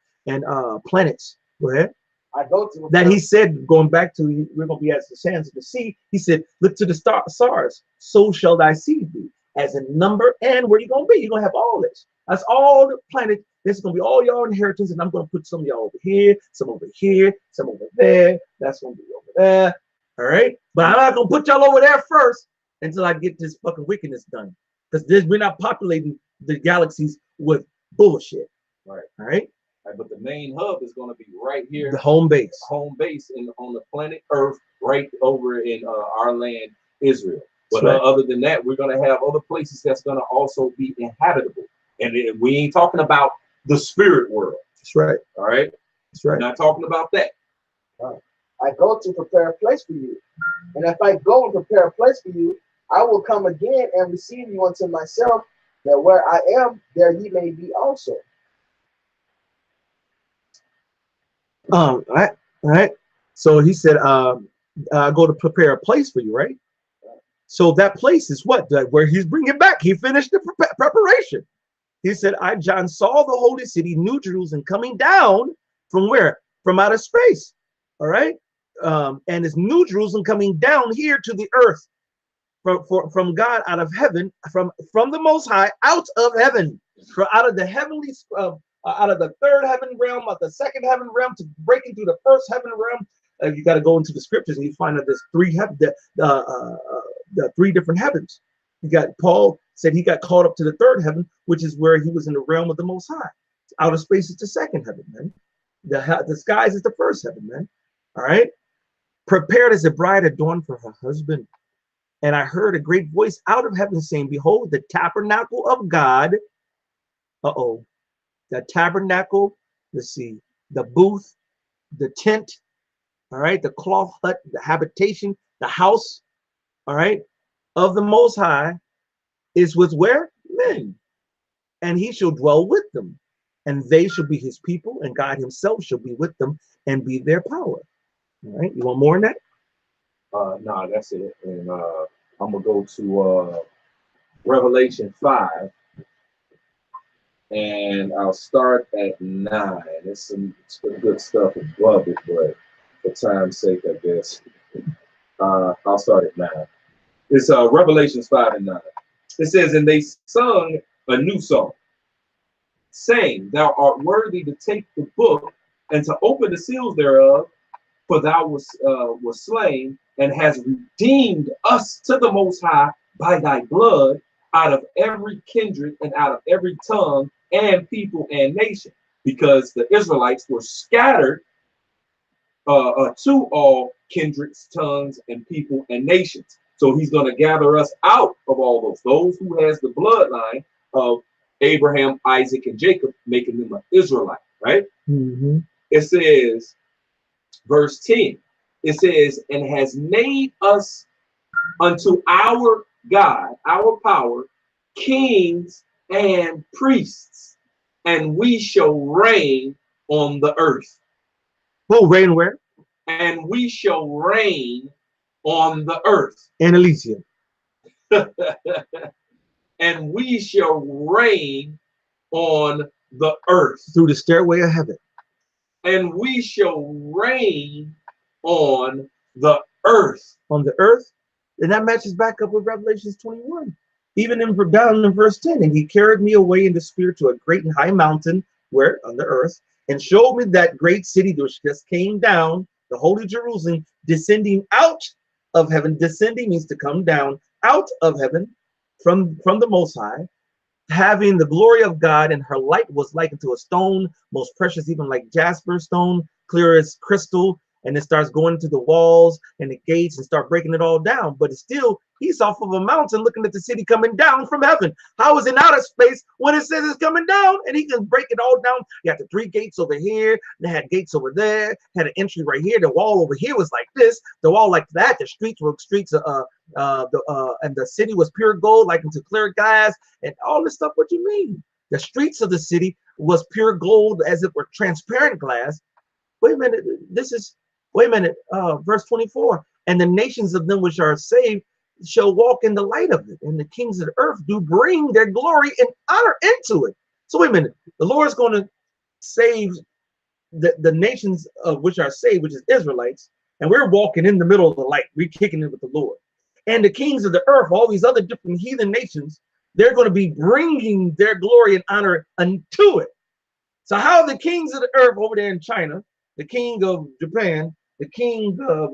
planets. Go ahead. I go to that he said, going back to, we're going to be as the sands of the sea. He said, look to the stars, so shall thy seed be. As in number, and where you going to be? You're going to have all this. That's all the planet. This is going to be all your inheritance, and I'm going to put some of y'all over here, some over here, some over there. That's going to be over there. All right? But I'm not going to put y'all over there first until I get this fucking wickedness done. Because we're not populating the galaxies with bullshit. Right. All right? Right, but the main hub is going to be right here. The home base. Home base on the planet Earth, right over in our land, Israel. But right. Other than that, we're going to have other places that's going to also be inhabitable. And we ain't talking about the spirit world. That's right. All right? That's right. We're not talking about that. I go to prepare a place for you. And if I go and prepare a place for you, I will come again and receive you unto myself, that where I am, there ye may be also. All right. So he said, go to prepare a place for you, right? So that place is what? Where he's bringing back. He finished the preparation. He said, I, John, saw the holy city, New Jerusalem, coming down from where? From outer space. All right. And it's New Jerusalem coming down here to the earth from God out of heaven, from the Most High, out of heaven, out of the heavenly out of the third heaven realm, of the second heaven realm, to break into the first heaven realm. You got to go into the scriptures and you find that there's the three different heavens. You got Paul said he got called up to the third heaven, which is where he was in the realm of the Most High. Outer space is the second heaven, man. The skies is the first heaven, man. All right. Prepared as a bride adorned for her husband. And I heard a great voice out of heaven saying, behold, the tabernacle of God. The tabernacle, let's see, the booth, the tent, all right, the cloth hut, the habitation, the house, all right, of the Most High is with where? Men. And he shall dwell with them, and they shall be his people, and God himself shall be with them and be their power. All right, you want more on that? No, that's it. And I'm gonna go to Revelation 5, and I'll start at 9. It's some good stuff above it, but for time's sake, I guess I'll start at 9. It's Revelations 5 and 9. It says, and they sung a new song, saying, Thou art worthy to take the book and to open the seals thereof, for thou was slain and hast redeemed us to the Most High by thy blood out of every kindred and out of every tongue and people and nation, because the Israelites were scattered to all kindreds, tongues, and people and nations. So he's going to gather us out of all those who has the bloodline of Abraham, Isaac, and Jacob, making them an Israelite, right? Mm-hmm. It says, verse 10, it says, and has made us unto our God, our power, kings and priests, and we shall reign on the earth. Who reign where? And we shall reign on the earth. In Elysium. And we shall reign on the earth. Through the stairway of heaven. And we shall reign on the earth. On the earth? And that matches back up with Revelations 21. Even down in verse 10, and he carried me away in the spirit to a great and high mountain, where on the earth, and showed me that great city which just came down, the holy Jerusalem, descending out of heaven. Descending means to come down out of heaven from the Most High, having the glory of God, and her light was like unto a stone, most precious, even like jasper stone, clear as crystal. And it starts going to the walls and the gates and start breaking it all down. But it's still, he's off of a mountain looking at the city coming down from heaven. How is it out of space when it says it's coming down? And he can break it all down. You got the 3 gates over here. They had gates over there. Had an entry right here. The wall over here was like this. The wall like that. The streets were streets. And the city was pure gold, like into clear glass, and all this stuff. What do you mean? The streets of the city was pure gold, as it were transparent glass. Wait a minute. Wait a minute, verse 24, and the nations of them which are saved shall walk in the light of it, and the kings of the earth do bring their glory and honor into it. So wait a minute, the Lord is going to save the nations of which are saved, which is Israelites, and we're walking in the middle of the light. We're kicking it with the Lord. And the kings of the earth, all these other different heathen nations, they're going to be bringing their glory and honor unto it. So how the kings of the earth over there in China, the king of Japan, the king of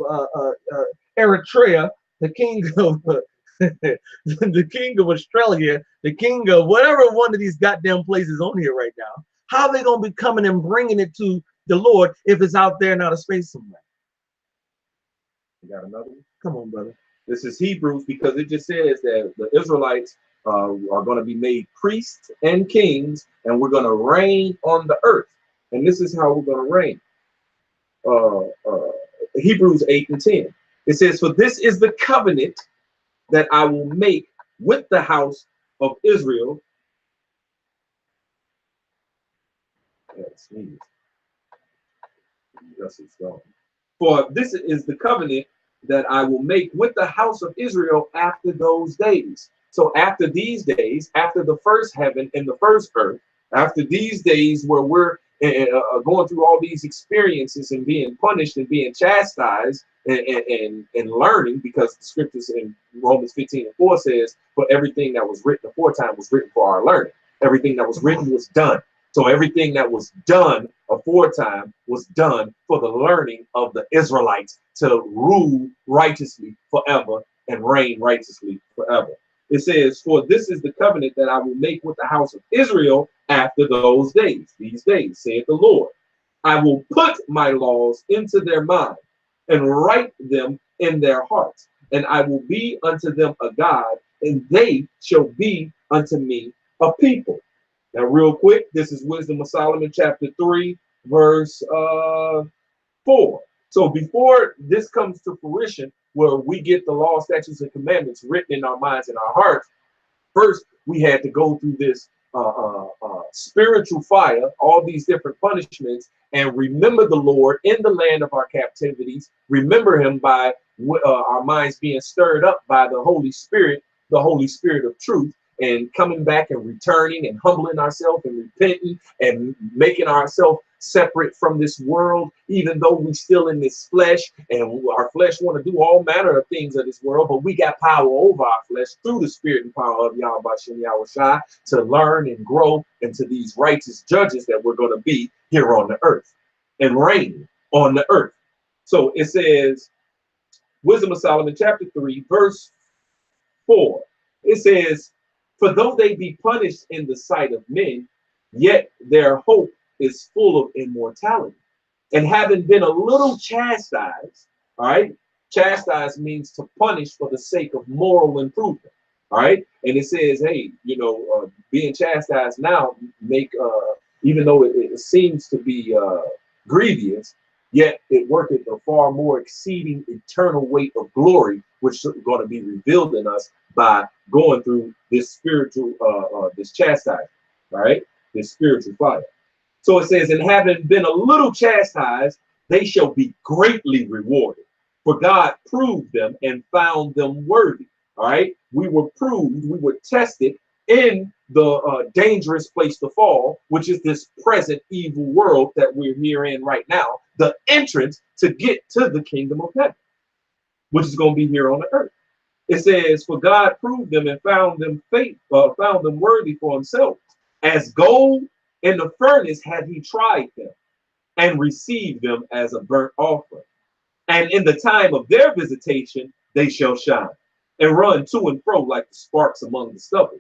Eritrea, the king of the king of Australia, the king of whatever one of these goddamn places on here right now, how are they going to be coming and bringing it to the Lord if it's out there in outer space somewhere? You got another one? Come on, brother. This is Hebrews, because it just says that the Israelites are going to be made priests and kings, and we're going to reign on the earth. And this is how we're going to reign. Hebrews 8 and 10. It says, for this is the covenant that I will make with the house of Israel. Yes, it's gone. For this is the covenant that I will make with the house of Israel after those days. So after these days, after the first heaven and the first earth, after these days where we're going through all these experiences and being punished and being chastised and learning, because the scriptures in Romans 15:4 says, for everything that was written aforetime was written for our learning. Everything that was written was done. So everything that was done aforetime was done for the learning of the Israelites to rule righteously forever and reign righteously forever. It says, for this is the covenant that I will make with the house of Israel after those days. These days, saith the Lord. I will put my laws into their mind and write them in their hearts. And I will be unto them a God, and they shall be unto me a people. Now, real quick, this is Wisdom of Solomon, chapter 3, verse 4. So before this comes to fruition, where we get the law, statutes, and commandments written in our minds and our hearts, first we had to go through this spiritual fire, all these different punishments, and remember the Lord in the land of our captivities. Remember him by our minds being stirred up by the Holy Spirit of truth, and coming back and returning and humbling ourselves and repenting and making ourselves separate from this world, even though we still in this flesh, and our flesh want to do all manner of things of this world, but we got power over our flesh through the Spirit and power of Yahweh Shem Yahushua to learn and grow into these righteous judges that we're going to be here on the earth and reign on the earth. So it says, Wisdom of Solomon, chapter 3, verse 4. It says, for though they be punished in the sight of men, yet their hope is full of immortality. And having been a little chastised, all right, chastised means to punish for the sake of moral improvement, all right. And it says, hey, you know, being chastised now make, even though it seems to be grievous, yet it worketh a far more exceeding eternal weight of glory, which is going to be revealed in us by going through this spiritual, this chastisement, right? This spiritual fire. So it says, and having been a little chastised, they shall be greatly rewarded. For God proved them and found them worthy. All right. We were proved, we were tested in the dangerous place to fall, which is this present evil world that we're here in right now, the entrance to get to the kingdom of heaven, which is going to be here on the earth. It says, for God proved them and found them worthy for himself. As gold in the furnace had he tried them and received them as a burnt offering. And in the time of their visitation, they shall shine and run to and fro like the sparks among the stubble.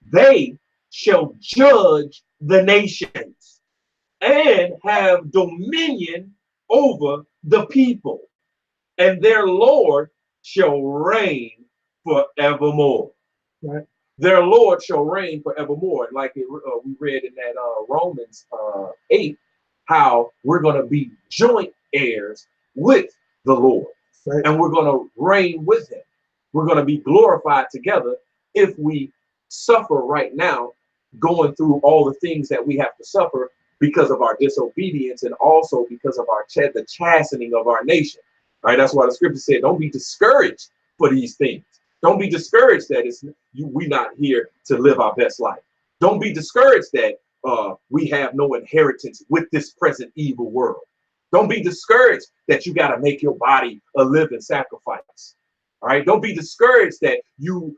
They shall judge the nations and have dominion over the people, and their Lord shall reign forevermore. Right. Their Lord shall reign forevermore. And like we read in that Romans 8, how we're going to be joint heirs with the Lord. Right. And we're going to reign with him. We're going to be glorified together if we suffer right now, going through all the things that we have to suffer because of our disobedience, and also because of the chastening of our nation. All right, that's why the scripture said, don't be discouraged for these things. Don't be discouraged that we're not here to live our best life. Don't be discouraged that we have no inheritance with this present evil world. Don't be discouraged that you got to make your body a living sacrifice. All right, don't be discouraged that you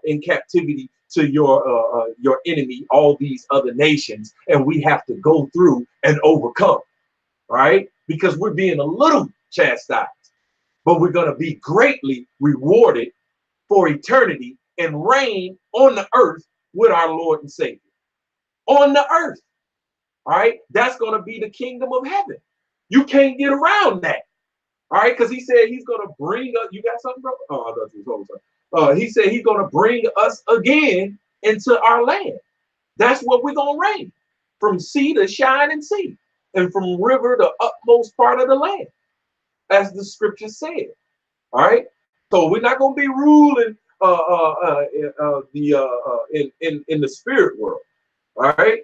in captivity to your enemy, all these other nations, and we have to go through and overcome. All right, because we're being a little chastised, but we're going to be greatly rewarded for eternity and reign on the earth with our Lord and Savior. On the earth. All right, that's going to be the kingdom of heaven. You can't get around that. All right, because he said he's going to bring us. You got something, bro? Oh, I thought you was over. He said he's going to bring us again into our land. That's what we're going to reign from sea to shining sea, and from river to utmost part of the land, as the scripture said. All right, so we're not going to be ruling in the spirit world. All right,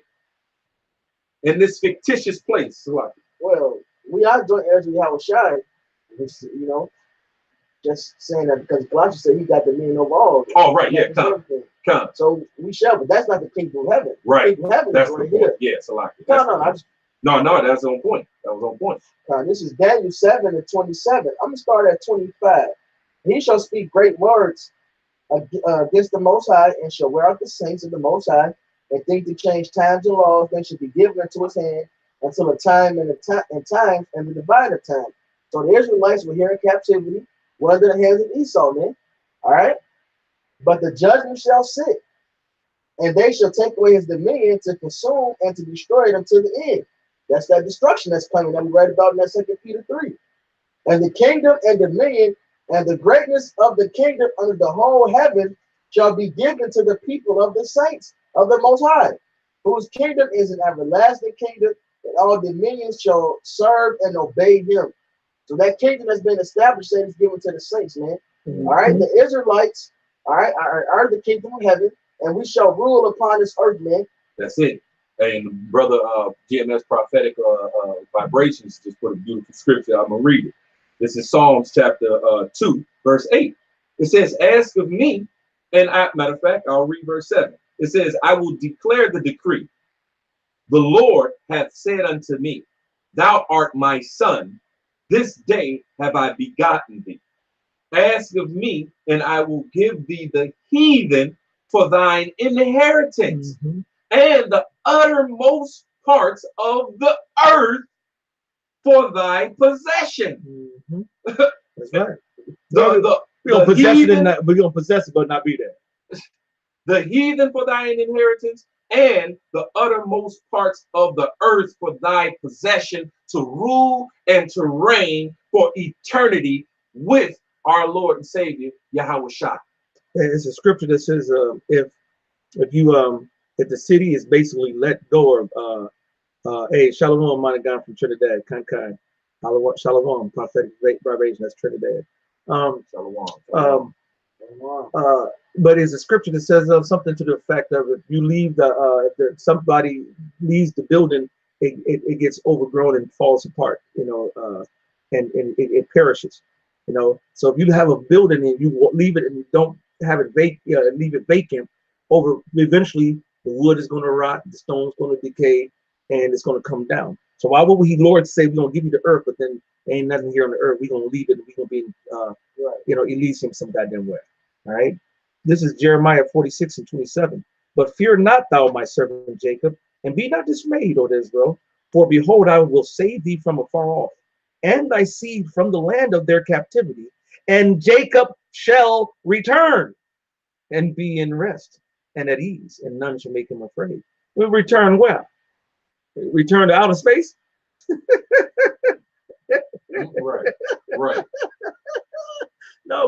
in this fictitious place. Well, we are joint heirs with Yahushua. You know, just saying that because Colossians said he got dominion over all. Oh, right, yeah, come. So we shall, but that's not the kingdom of heaven. Right, the kingdom of heaven that's is right the point. here. Yeah, it's a lot. No, that's on point. That was on point. This is Daniel 7:27. I'm gonna start at 25. He shall speak great words against the Most High, and shall wear out the saints of the Most High, and think to change times and laws. They should be given into his hand until a time and times and the divided time. So the Israelites were here in captivity, were under the hands of Esau, man. All right. But the judgment shall sit, and they shall take away his dominion to consume and to destroy them to the end. That's that destruction that's coming that we read about in that 2 Peter 3. And the kingdom and dominion and the greatness of the kingdom under the whole heaven shall be given to the people of the saints of the Most High, whose kingdom is an everlasting kingdom, and all dominions shall serve and obey him. So that kingdom has been established and is given to the saints, man. Mm-hmm. All right, the Israelites, all right, are the kingdom of heaven, and we shall rule upon this earth, man. That's it. And brother GMS Prophetic Vibrations just put a beautiful scripture. I'm gonna read it. This is Psalms chapter 2, verse 8. It says, ask of me, and matter of fact, I'll read verse 7. It says, I will declare the decree. The Lord hath said unto me, thou art my son. This day have I begotten thee. Ask of me, and I will give thee the heathen for thine inheritance, and the uttermost parts of the earth for thy possession. That's right. We're gonna possess it, but not be there. The heathen for thine inheritance, and the uttermost parts of the earth for thy possession, to rule and to reign for eternity with our Lord and Savior Yahweh Shai. It's a scripture that says, if the city is basically let go of, hey, Shalom, might have gone from Trinidad, Kankai, Shalom, prophetic vibration, that's Trinidad. Shalom. But it's a scripture that says something to the effect of, if you leave if somebody leaves the building, it gets overgrown and falls apart, and it perishes, So if you have a building and you leave it and you don't have it leave it vacant, eventually the wood is going to rot, the stone's going to decay, and it's going to come down. So why would Lord say we're going to give you the earth, but then ain't nothing here on the earth? We're going to leave it, and we're going to be Elysium some goddamn way. All right. This is Jeremiah 46:27. But fear not, thou my servant Jacob, and be not dismayed, O Israel, for behold, I will save thee from afar off, and thy seed from the land of their captivity, and Jacob shall return and be in rest and at ease, and none shall make him afraid. We'll return where? Return to outer space? Right. No,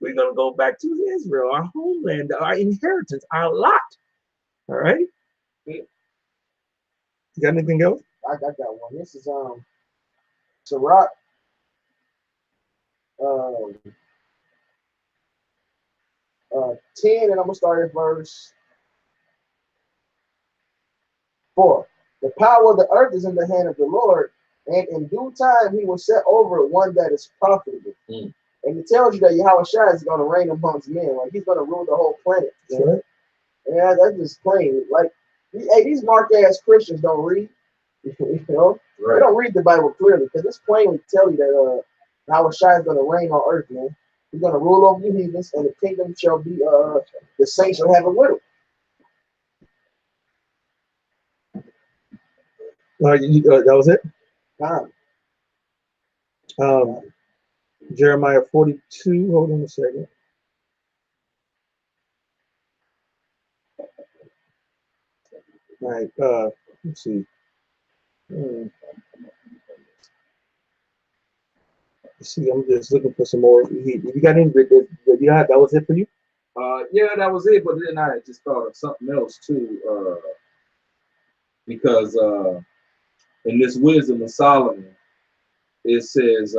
we're gonna go back to Israel, our homeland, our inheritance, our lot. All right. You got anything else? I got one. This is Sirach 10, and I'm gonna start at verse 4. The power of the earth is in the hand of the Lord, and in due time he will set over one that is profitable. And it tells you that Yahweh Shai is going to reign amongst men. Like, he's going to rule the whole planet. Right. Yeah, that's just plain. Like, hey, these mark-ass Christians don't read. They don't read the Bible clearly, because it's plainly tell you that Yahweh Shai is going to reign on earth, man. He's going to rule over you heathens, and the kingdom shall be, the saints shall have a little. That was it? Jeremiah 42, hold on a second. All right, let's see. Let's see, I'm just looking for some more. You got any? That was it for you? Yeah, that was it. But then I just thought of something else too, because in this Wisdom of Solomon, it says,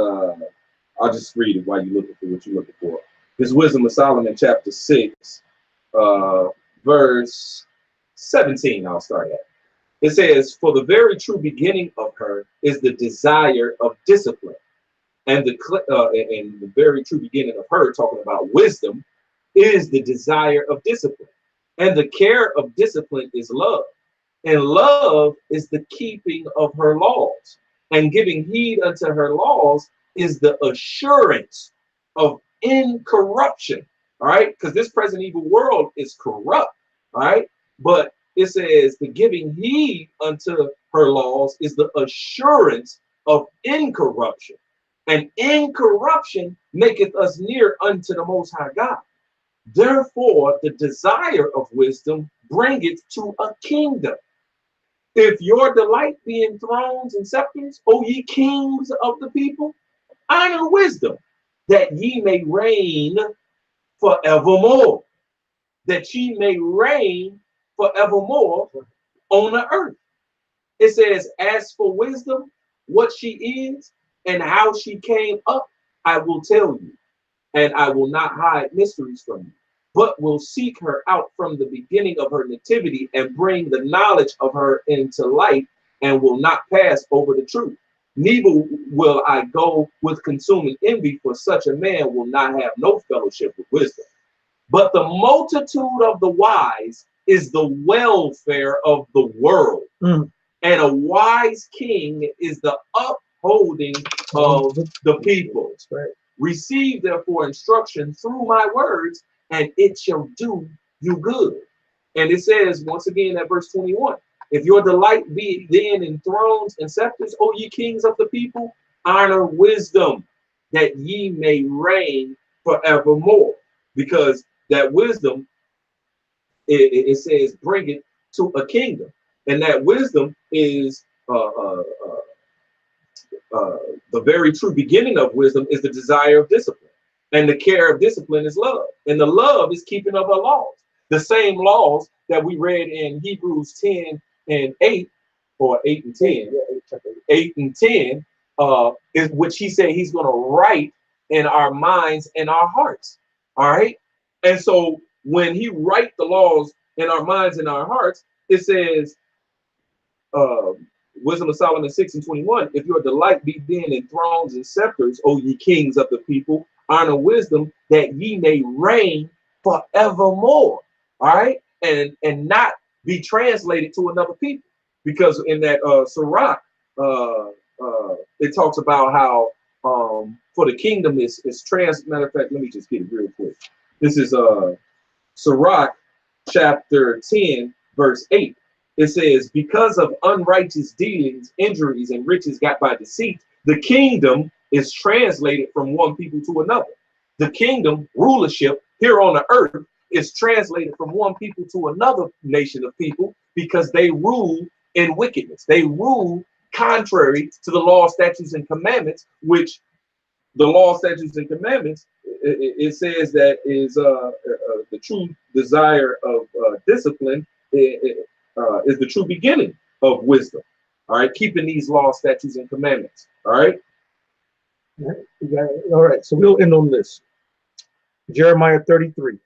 I'll just read it while you're looking for what you're looking for. This Wisdom of Solomon, chapter 6, verse 17, I'll start at. It says, for the very true beginning of her is the desire of discipline. And the very true beginning of her, talking about wisdom, is the desire of discipline. And the care of discipline is love. And love is the keeping of her laws. And giving heed unto her laws is the assurance of incorruption. All right, because this present evil world is corrupt. All right, but it says the giving heed unto her laws is the assurance of incorruption. And incorruption maketh us near unto the Most High God. Therefore, the desire of wisdom bringeth to a kingdom. If your delight be in thrones and scepters, O ye kings of the people, honor wisdom, that ye may reign forevermore. That ye may reign forevermore on the earth. It says, as for wisdom, what she is and how she came up, I will tell you, and I will not hide mysteries from you, but will seek her out from the beginning of her nativity and bring the knowledge of her into light, and will not pass over the truth. neither will I go with consuming envy, for such a man will not have no fellowship with wisdom. But the multitude of the wise is the welfare of the world. And a wise king is the upholding of the people. Right. Receive therefore instruction through my words, and it shall do you good. And it says once again at verse 21, if your delight be then in thrones and scepters, O ye kings of the people, honor wisdom, that ye may reign forevermore. Because that wisdom, it says, bring it to a kingdom. And that wisdom is the very true beginning of wisdom is the desire of discipline. And the care of discipline is love. And the love is keeping of our laws. The same laws that we read in Hebrews 10 and 8, or 8 and 10, 8 and 10, is which he said he's going to write in our minds and our hearts. All right. And so when he write the laws in our minds and our hearts, it says, Wisdom of Solomon 6 and 21, if your delight be then in thrones and scepters, O ye kings of the people, honor wisdom, that ye may reign forevermore. All right, and not be translated to another people, because in that Sirach, it talks about how for the kingdom is matter of fact, let me just get it real quick. This is Sirach chapter 10 verse 8. It says, because of unrighteous dealings, injuries, and riches got by deceit, the kingdom is translated from one people to another. The kingdom, rulership here on the earth, is translated from one people to another nation of people, because they rule in wickedness. They rule contrary to the law, statutes, and commandments, which the law, statutes, and commandments, it says that is the true desire of discipline is the true beginning of wisdom. All right, keeping these laws, statutes, and commandments. All right. All right, so we'll end on this. Jeremiah 33.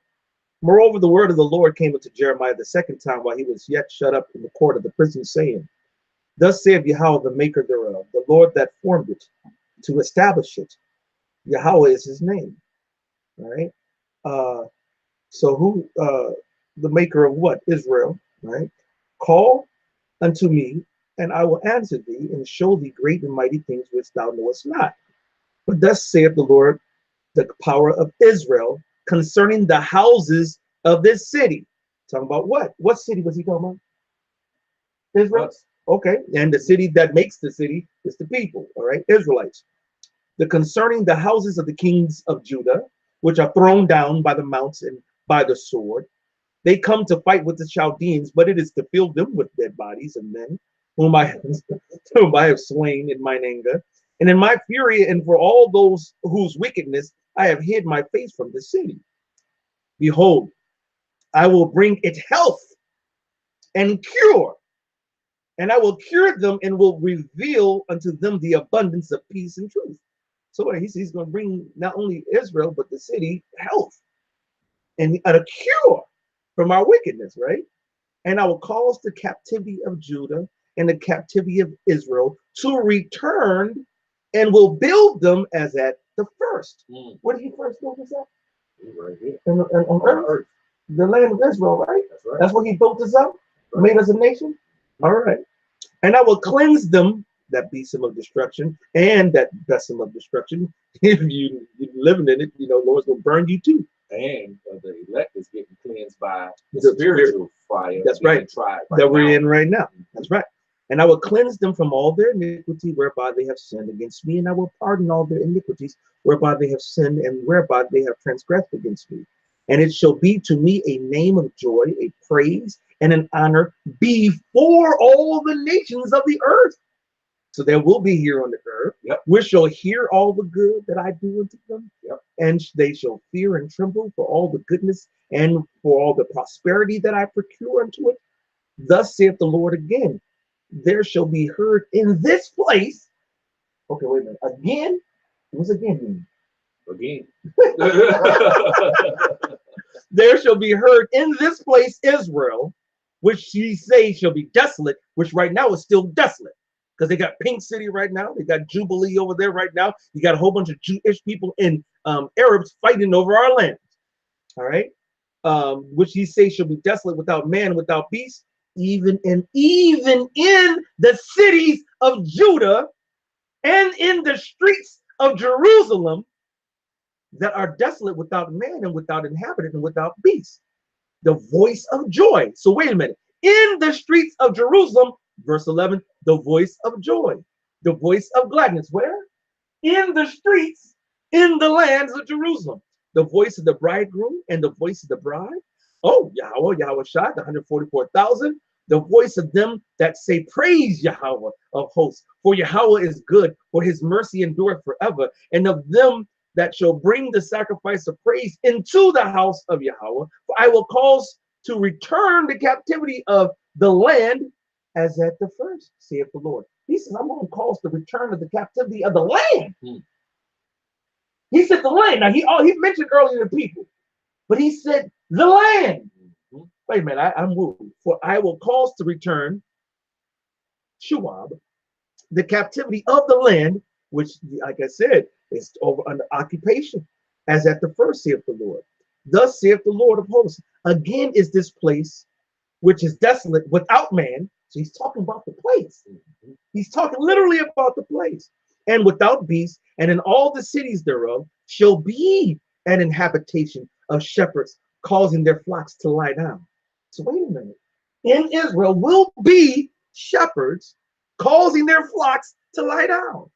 Moreover, the word of the Lord came unto Jeremiah the second time, while he was yet shut up in the court of the prison, saying, thus saith Yahweh, the maker thereof, the Lord that formed it, to establish it. Yahweh is his name. All right. So who, the maker of what? Israel. Right. Call unto me, and I will answer thee, and show thee great and mighty things which thou knowest not. But thus saith the Lord, the power of Israel, concerning the houses of this city. Talking about what? What city was he talking about? Israel. Okay. And the city that makes the city is the people. All right. Israelites. The concerning the houses of the kings of Judah, which are thrown down by the mounts and by the sword. They come to fight with the Chaldeans, but it is to fill them with dead bodies and men, whom I have slain in mine anger. And in my fury, and for all those whose wickedness, I have hid my face from the city. Behold, I will bring it health and cure, and I will cure them and will reveal unto them the abundance of peace and truth. So he's going to bring not only Israel, but the city health and a cure from our wickedness, right? And I will cause the captivity of Judah and the captivity of Israel to return, and will build them as at the first. Where did he first build us at? Right here. On earth. The land of Israel, right? That's right. That's where he built us up, made us a nation. All right. And I will cleanse them, that besom of destruction, and that besom of destruction. If you're living in it, Lord's going to burn you too. And the elect is getting cleansed by the spiritual fire. That's right. That we're in right now. That's right. And I will cleanse them from all their iniquity whereby they have sinned against me, and I will pardon all their iniquities whereby they have sinned and whereby they have transgressed against me. And it shall be to me a name of joy, a praise, and an honor before all the nations of the earth. So there will be here on the earth, which shall hear all the good that I do unto them, and they shall fear and tremble for all the goodness and for all the prosperity that I procure unto it. Thus saith the Lord again, there shall be heard in this place. Okay, wait a minute. Again? What's again mean? Again. There shall be heard in this place Israel, which ye say shall be desolate, which right now is still desolate. because they got Pink City right now. They got Jubilee over there right now. You got a whole bunch of Jewish people and Arabs fighting over our land. All right, which he says shall be desolate, without man, without beast, even in the cities of Judah and in the streets of Jerusalem that are desolate, without man and without inhabitant and without beast. The voice of joy. So wait a minute. In the streets of Jerusalem, verse 11, the voice of joy, the voice of gladness. Where? In the streets, in the lands of Jerusalem. The voice of the bridegroom and the voice of the bride. Oh, Yahweh Shai, the 144,000. The voice of them that say, praise Yahweh of hosts. For Yahweh is good, for his mercy endureth forever. And of them that shall bring the sacrifice of praise into the house of Yahweh. For I will cause to return the captivity of the land as at the first, saith the Lord. He says, I'm going to cause the return of the captivity of the land. He said the land. Now, he mentioned earlier the people, but he said the land. Wait a minute, I'm moved. For I will cause to return, Shuab, the captivity of the land, which, like I said, is over under occupation, as at the first, saith the Lord. Thus saith the Lord of hosts. Again is this place which is desolate without man. So he's talking about the place. He's talking literally about the place. And without beast, and in all the cities thereof shall be an inhabitation of shepherds, causing their flocks to lie down. So wait a minute. In Israel will be shepherds causing their flocks to lie down.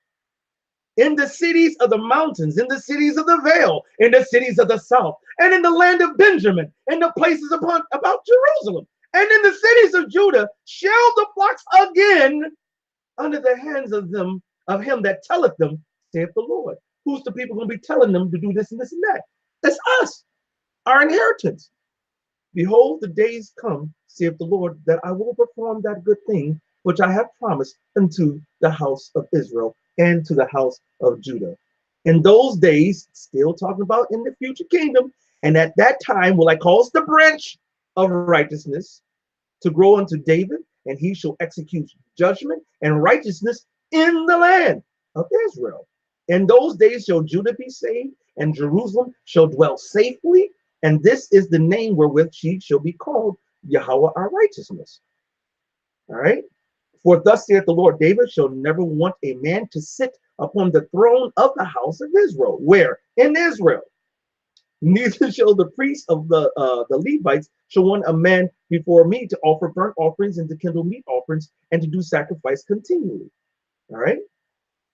In the cities of the mountains, in the cities of the vale, in the cities of the south, and in the land of Benjamin, in the places about Jerusalem, and in the cities of Judah, shall the flocks again under the hands of him that telleth them, saith the Lord. Who's the people going to be telling them to do this and this and that? That's us, our inheritance. Behold, the days come, saith the Lord, that I will perform that good thing which I have promised unto the house of Israel and to the house of Judah. In those days, still talking about in the future kingdom, and at that time will I cause the branch of righteousness to grow unto David, and he shall execute judgment and righteousness in the land of Israel. In those days shall Judah be saved, and Jerusalem shall dwell safely, and this is the name wherewith she shall be called, Yahweh our righteousness. All right. For thus saith the Lord, David shall never want a man to sit upon the throne of the house of Israel. Where? In Israel. Neither shall the priests of the Levites shall want a man before me to offer burnt offerings and to kindle meat offerings and to do sacrifice continually. All right.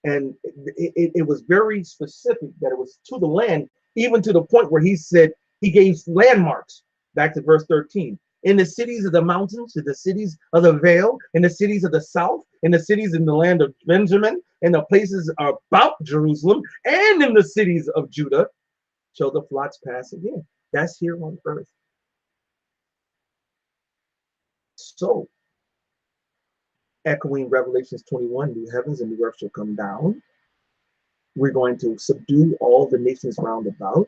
And it was very specific that it was to the land, even to the point where he said he gave landmarks. Back to verse 13. In the cities of the mountains, in the cities of the vale, in the cities of the south, in the cities in the land of Benjamin, in the places about Jerusalem, and in the cities of Judah, shall the flocks pass again. That's here on earth. So, echoing Revelations 21, new heavens and new earth shall come down. We're going to subdue all the nations round about.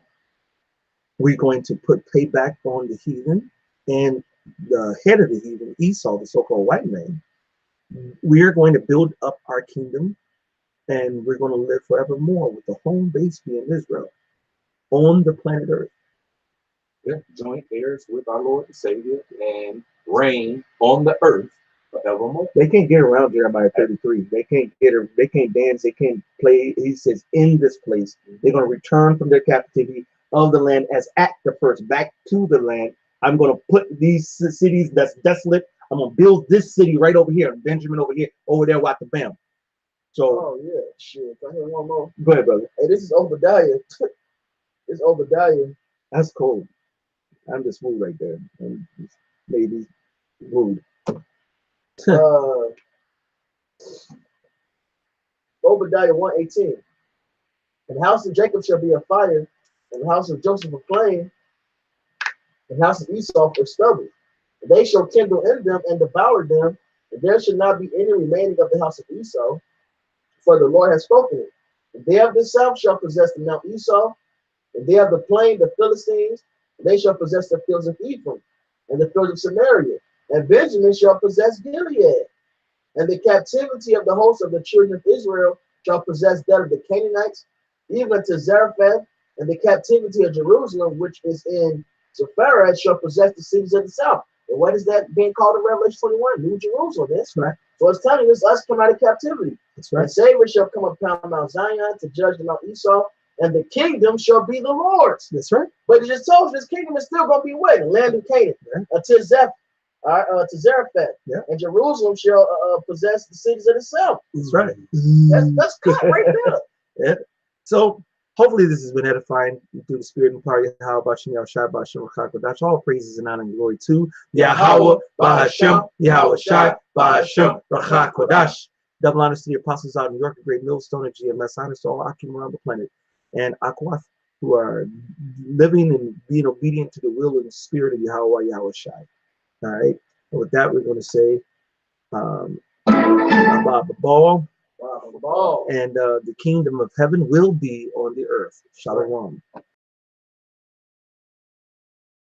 We're going to put payback on the heathen and the head of the heathen, Esau, the so-called white man. We're going to build up our kingdom, and we're going to live forevermore with the home base being Israel on the planet Earth. Yeah, joint heirs with our Lord and Savior and reign on the earth forevermore. They can't get around Jeremiah 33. They can't get her, they can't dance, they can't play. He says, in this place, they're going to return from their captivity of the land as at the first, back to the land. I'm going to put these cities that's desolate. I'm going to build this city right over here, Benjamin over here, over there, Watabam. So, oh yeah, shit. I hear one more. Go ahead, brother. Hey, this is Obadiah. It's Obadiah. That's cool. I'm just rude right there. And maybe rude. Obadiah 1:18. And the house of Jacob shall be a fire, and the house of Joseph a flame, and the house of Esau for stubble. And they shall kindle in them and devour them, and there shall not be any remaining of the house of Esau, for the Lord has spoken it. And they of the south shall possess the Mount Esau, and they of the plain, the Philistines, and they shall possess the fields of Ephraim, and the fields of Samaria. And Benjamin shall possess Gilead, And the captivity of the host of the children of Israel shall possess that of the Canaanites, even to Zarephath, and the captivity of Jerusalem, which is in Sepharad, shall possess the cities of the south. And what is that being called in Revelation 21? New Jerusalem. That's right. So it's telling us come out of captivity. That's right. And Savior shall come upon Mount Zion to judge the Mount Esau, and the kingdom shall be the Lord's. That's right. But it just told you this kingdom is still going to be where? The land of Canaan, to Zarephath. Yeah. And Jerusalem shall possess the cities of the south. That's right. That's good right there. Yeah. So hopefully this has been edifying through the spirit and power of Yahweh, Bashem, Yahushua, Bashem, Rachakadash. All praises and honor and glory to Yahweh, Bashem, Yahushua, Bashem, Rachakadash. Double honors to the apostles out in New York, a great millstone, and GMS honors to all Akim around the planet, and Akwath, who are living and being obedient to the will and spirit of Yahweh, Yahushua. All right. And with that, we're going to say, about the ball. Wow, the ball. And the kingdom of heaven will be on the earth. Shalom.